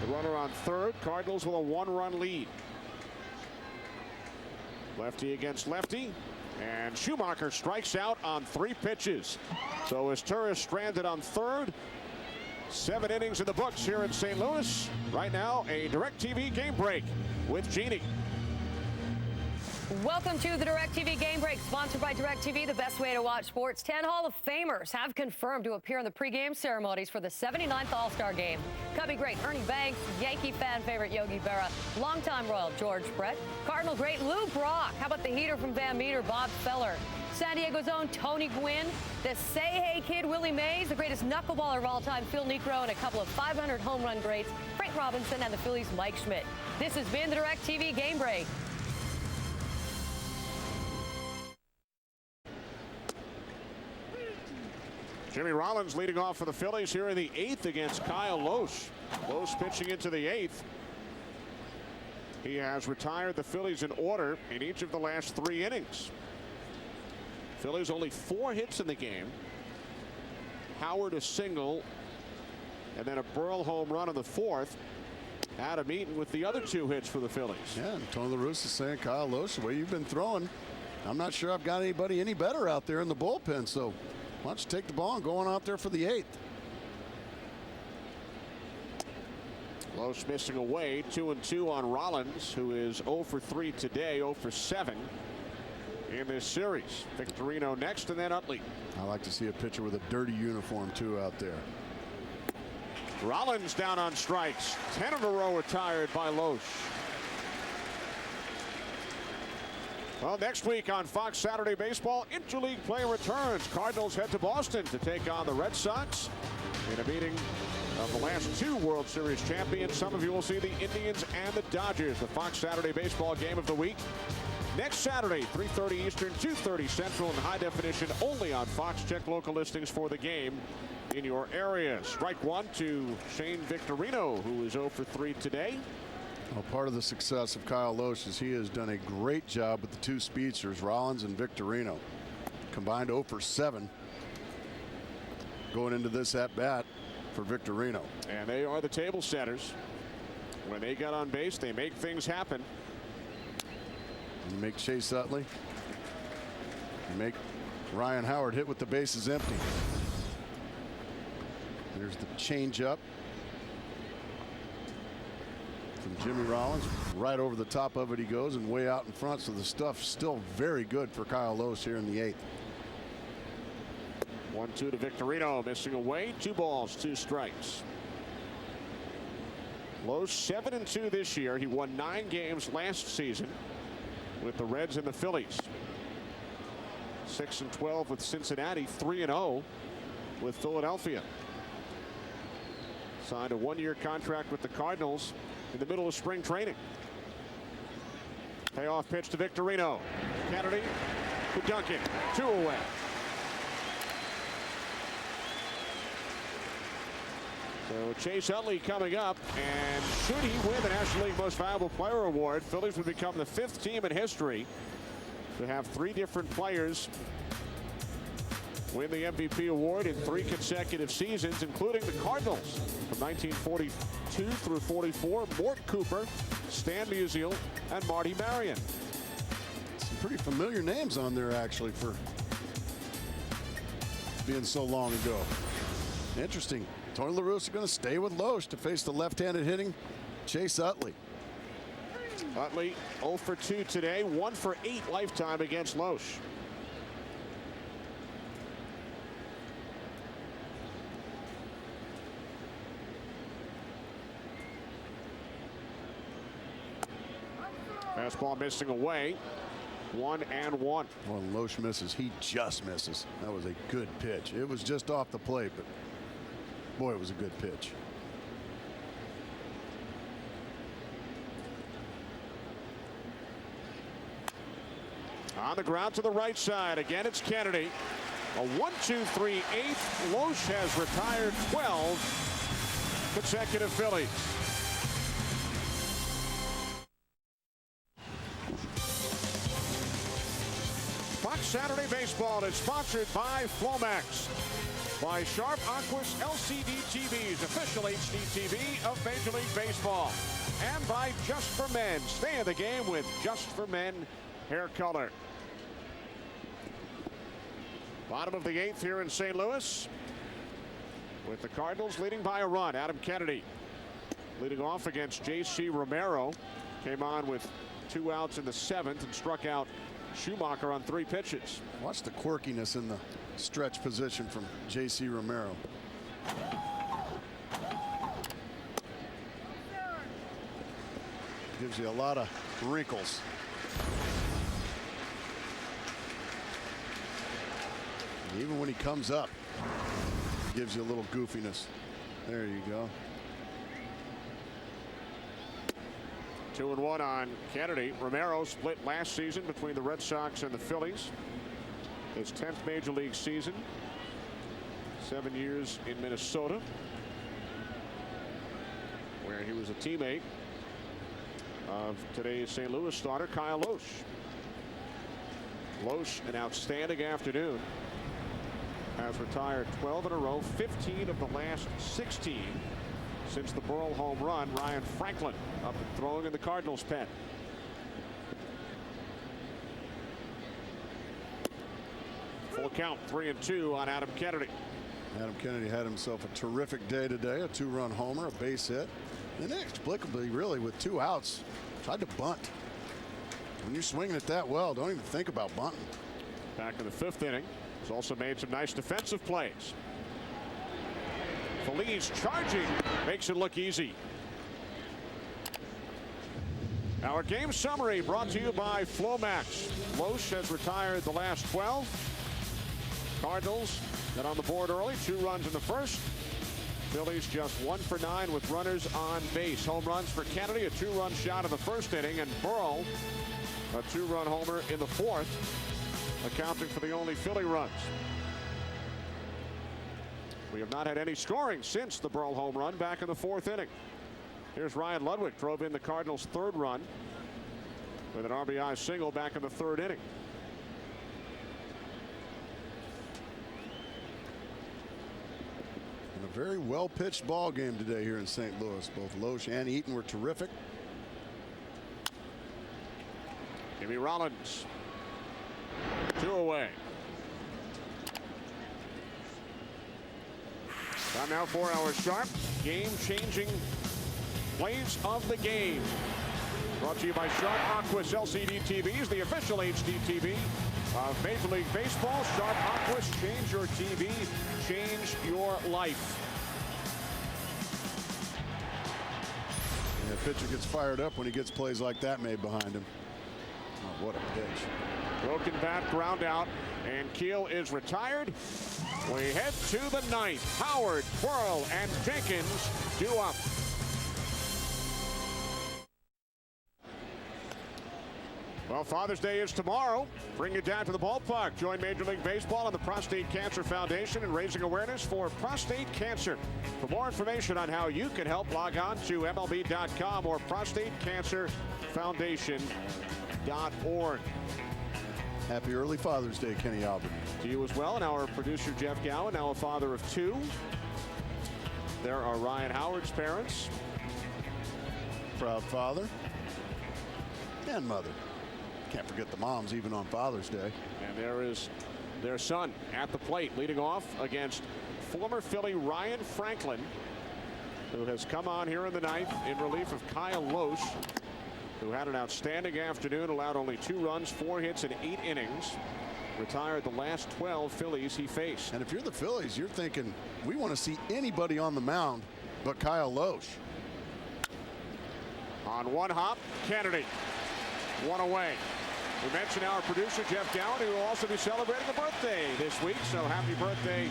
A: the runner on third. Cardinals with a 1-run lead. Lefty against lefty, and Schumacher strikes out on 3 pitches. So is Turris stranded on third. 7 innings in the books here in St. Louis. Right now, a DirecTV game break with Jeannie.
F: Welcome to the DirecTV Game Break, sponsored by DirecTV, the best way to watch sports. 10 Hall of Famers have confirmed to appear in the pregame ceremonies for the 79th All-Star Game. Cubby great Ernie Banks, Yankee fan favorite Yogi Berra, longtime Royal George Brett, Cardinal great Lou Brock. How about the heater from Van Meter, Bob Feller? San Diego's own Tony Gwynn, the Say Hey Kid Willie Mays, the greatest knuckleballer of all time Phil Niekro, and a couple of 500 home run greats Frank Robinson and the Phillies' Mike Schmidt. This has been the DirecTV Game Break.
A: Jimmy Rollins leading off for the Phillies here in the 8th against Kyle Lohse. Lohse pitching into the 8th. He has retired the Phillies in order in each of the last 3 innings. Phillies only 4 hits in the game. Howard a single, and then a Burrell home run in the 4th. Adam Eaton with the other 2 hits for the Phillies.
C: Yeah, and Tony La Russa is saying, Kyle Lohse, the way you've been throwing, I'm not sure I've got anybody any better out there in the bullpen. So why don't you take the ball and go on out there for the 8th?
A: Lohse missing away, 2-2 on Rollins, who is 0 for 3 today, 0 for 7 in this series. Victorino next, and then Utley.
C: I like to see a pitcher with a dirty uniform too out there.
A: Rollins down on strikes. 10 in a row retired by Lohse. Well, next week on Fox Saturday Baseball, interleague play returns. Cardinals head to Boston to take on the Red Sox in a meeting of the last 2 World Series champions. Some of you will see the Indians and the Dodgers, the Fox Saturday Baseball game of the week. Next Saturday, 3:30 Eastern, 2:30 Central in high definition only on Fox. Check local listings for the game in your area. Strike 1 to Shane Victorino, who is 0 for 3 today.
C: Well, part of the success of Kyle Lohse is he has done a great job with the 2 speedsters, Rollins and Victorino. Combined 0 for 7 going into this at-bat for Victorino.
A: And they are the table setters. When they get on base, they make things happen.
C: You make Chase Utley. You make Ryan Howard hit with the bases empty. There's the changeup from Jimmy Rollins. Right over the top of it he goes, and way out in front. So the stuff's still very good for Kyle Lohse here in the 8th.
A: 1-2 to Victorino, missing away. 2 balls, 2 strikes. Lohse 7-2 this year. He won 9 games last season with the Reds and the Phillies. 6-12 with Cincinnati. 3-0 with Philadelphia. Signed a 1-year contract with the Cardinals in the middle of spring training. Payoff pitch to Victorino. Kennedy to Duncan. 2 away. So Chase Utley coming up, and should he win the National League Most Valuable Player Award, Phillies would become the 5th team in history to have 3 different players win the MVP award in 3 consecutive seasons, including the Cardinals from 1942 through 44. Mort Cooper, Stan Musial, and Marty Marion.
C: Some pretty familiar names on there, actually, for being so long ago. Interesting. Tony La Russa going to stay with Loesch to face the left-handed hitting Chase Utley.
A: Utley 0 for 2 today, 1 for 8 lifetime against Loesch. Fastball missing away. 1-1.
C: When Loesch misses, he just misses. That was a good pitch. It was just off the plate, but boy, it was a good pitch.
A: On the ground to the right side. Again, it's Kennedy. A 1-2-3-8. Loesch has retired 12 consecutive Phillies. Fox Saturday Baseball is sponsored by Flomax, by Sharp Aqua's LCD TVs, official HD TV of Major League Baseball, and by Just for Men. Stay in the game with Just for Men hair color. Bottom of the 8th here in St. Louis, with the Cardinals leading by a run. Adam Kennedy leading off against J.C. Romero. Came on with 2 outs in the 7th and struck out Schumacher on 3 pitches.
C: Watch the quirkiness in the stretch position from J.C. Romero. Gives you a lot of wrinkles. And even when he comes up, gives you a little goofiness. There you go.
A: 2-1 on Kennedy. Romero split last season between the Red Sox and the Phillies. His 10th major league season. 7 years in Minnesota, where he was a teammate of today's St. Louis starter Kyle Loesch. Loesch, an outstanding afternoon, has retired 12 in a row, 15 of the last 16 since the Burrell home run. Ryan Franklin up and throwing in the Cardinals pen. Full count, 3-2 on Adam Kennedy.
C: Adam Kennedy had himself a terrific day today. A 2-run homer, a base hit. Inexplicably, really, with 2 outs, tried to bunt. When you're swinging it that well, don't even think about bunting.
A: Back in the 5th inning. He's also made some nice defensive plays. Phillies charging, makes it look easy. Our game summary brought to you by Flomax. Loesch has retired the last 12. Cardinals got on the board early, 2 runs in the first. Phillies just 1 for 9 with runners on base. Home runs for Kennedy, a 2-run shot in the 1st inning, and Burrell, a 2-run homer in the 4th, accounting for the only Philly runs. We have not had any scoring since the Burrell home run back in the 4th inning. Here's Ryan Ludwig, drove in the Cardinals' 3rd run with an RBI single back in the 3rd inning.
C: And a very well-pitched ball game today here in St. Louis. Both Loesch and Eaton were terrific.
A: Jimmy Rollins, 2 away. Time now for our sharp, game-changing plays of the game. Brought to you by Sharp Aqua's LCD TVs, the official HD TV of Major League Baseball. Sharp Aqua's, change your TV, change your life.
C: And the pitcher gets fired up when he gets plays like that made behind him. Oh, what a pitch.
A: Broken bat, ground out, and Keel is retired. We head to the 9th. Howard, Twirl, and Jenkins due up. Well, Father's Day is tomorrow. Bring you down to the ballpark. Join Major League Baseball and the Prostate Cancer Foundation in raising awareness for prostate cancer. For more information on how you can help, log on to MLB.com or prostatecancerfoundation.org.
C: Happy early Father's Day, Kenny Albert.
A: To you as well. And our producer, Jeff Gowan, now a father of 2. There are Ryan Howard's parents.
C: Proud father and mother. Can't forget the moms, even on Father's Day.
A: And there is their son at the plate, leading off against former Philly Ryan Franklin, who has come on here in the 9th in relief of Kyle Loesch, who had an outstanding afternoon, allowed only 2 runs, 4 hits in 8 innings. Retired the last 12 Phillies he faced.
C: And if you're the Phillies, you're thinking, we want to see anybody on the mound but Kyle Loesch.
A: On one hop, Kennedy, 1 away. We mentioned our producer, Jeff Gowan, who will also be celebrating a birthday this week. So happy birthday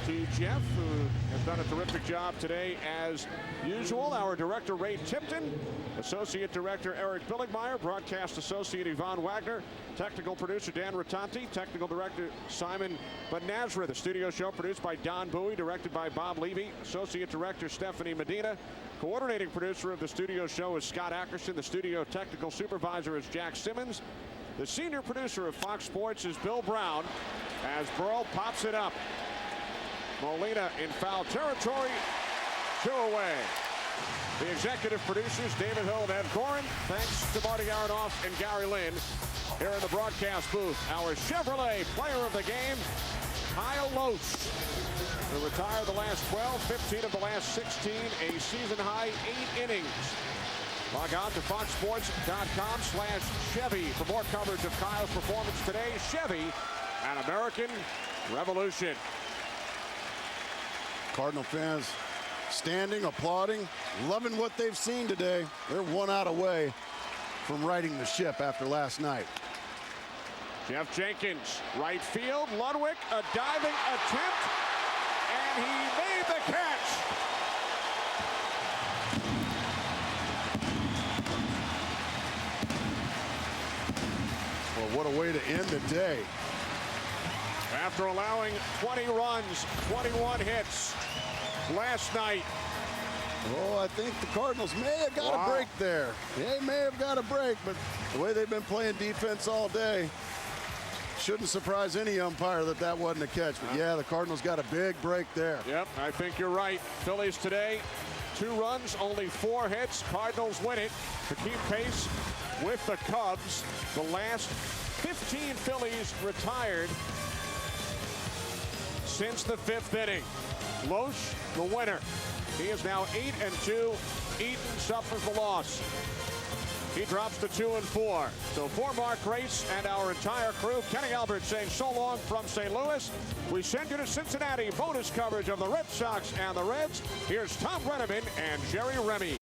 A: to Jeff, who has done a terrific job today as usual. Our director, Ray Tipton, associate director, Eric Billigmeyer, broadcast associate, Yvonne Wagner, technical producer, Dan Ratanti, technical director, Simon Benazra. The studio show produced by Don Bowie, directed by Bob Levy, associate director, Stephanie Medina. Coordinating producer of the studio show is Scott Ackerson. The studio technical supervisor is Jack Simmons. The senior producer of Fox Sports is Bill Brown, as Burrell pops it up. Molina in foul territory, 2 away. The executive producers, David Hill and Ed Gorin. Thanks to Marty Aronoff and Gary Lynn here in the broadcast booth. Our Chevrolet player of the game, Kyle Loesch, who retired the last 12, 15 of the last 16, a season-high 8 innings. Log on to foxsports.com/Chevy for more coverage of Kyle's performance today. Chevy, an American revolution.
C: Cardinal fans standing, applauding, loving what they've seen today. They're 1 out away from righting the ship after last night.
A: Jeff Jenkins, right field. Ludwig, a diving attempt, and he made the catch.
C: Well, what a way to end the day.
A: After allowing 20 runs, 21 hits last night.
C: Oh, I think the Cardinals may have got a break there. They may have got a break, but the way they've been playing defense all day, shouldn't surprise any umpire that wasn't a catch. But yeah, the Cardinals got a big break there.
A: Yep, I think you're right. Phillies today, 2 runs, only 4 hits. Cardinals win it to keep pace with the Cubs. The last 15 Phillies retired since the 5th inning. Loesch, the winner. He is now 8-2. Eaton suffers the loss. He drops to 2-4. So for Mark Grace and our entire crew, Kenny Albert saying so long from St. Louis. We send you to Cincinnati. Bonus coverage of the Red Sox and the Reds. Here's Tom Brenneman and Jerry Remy.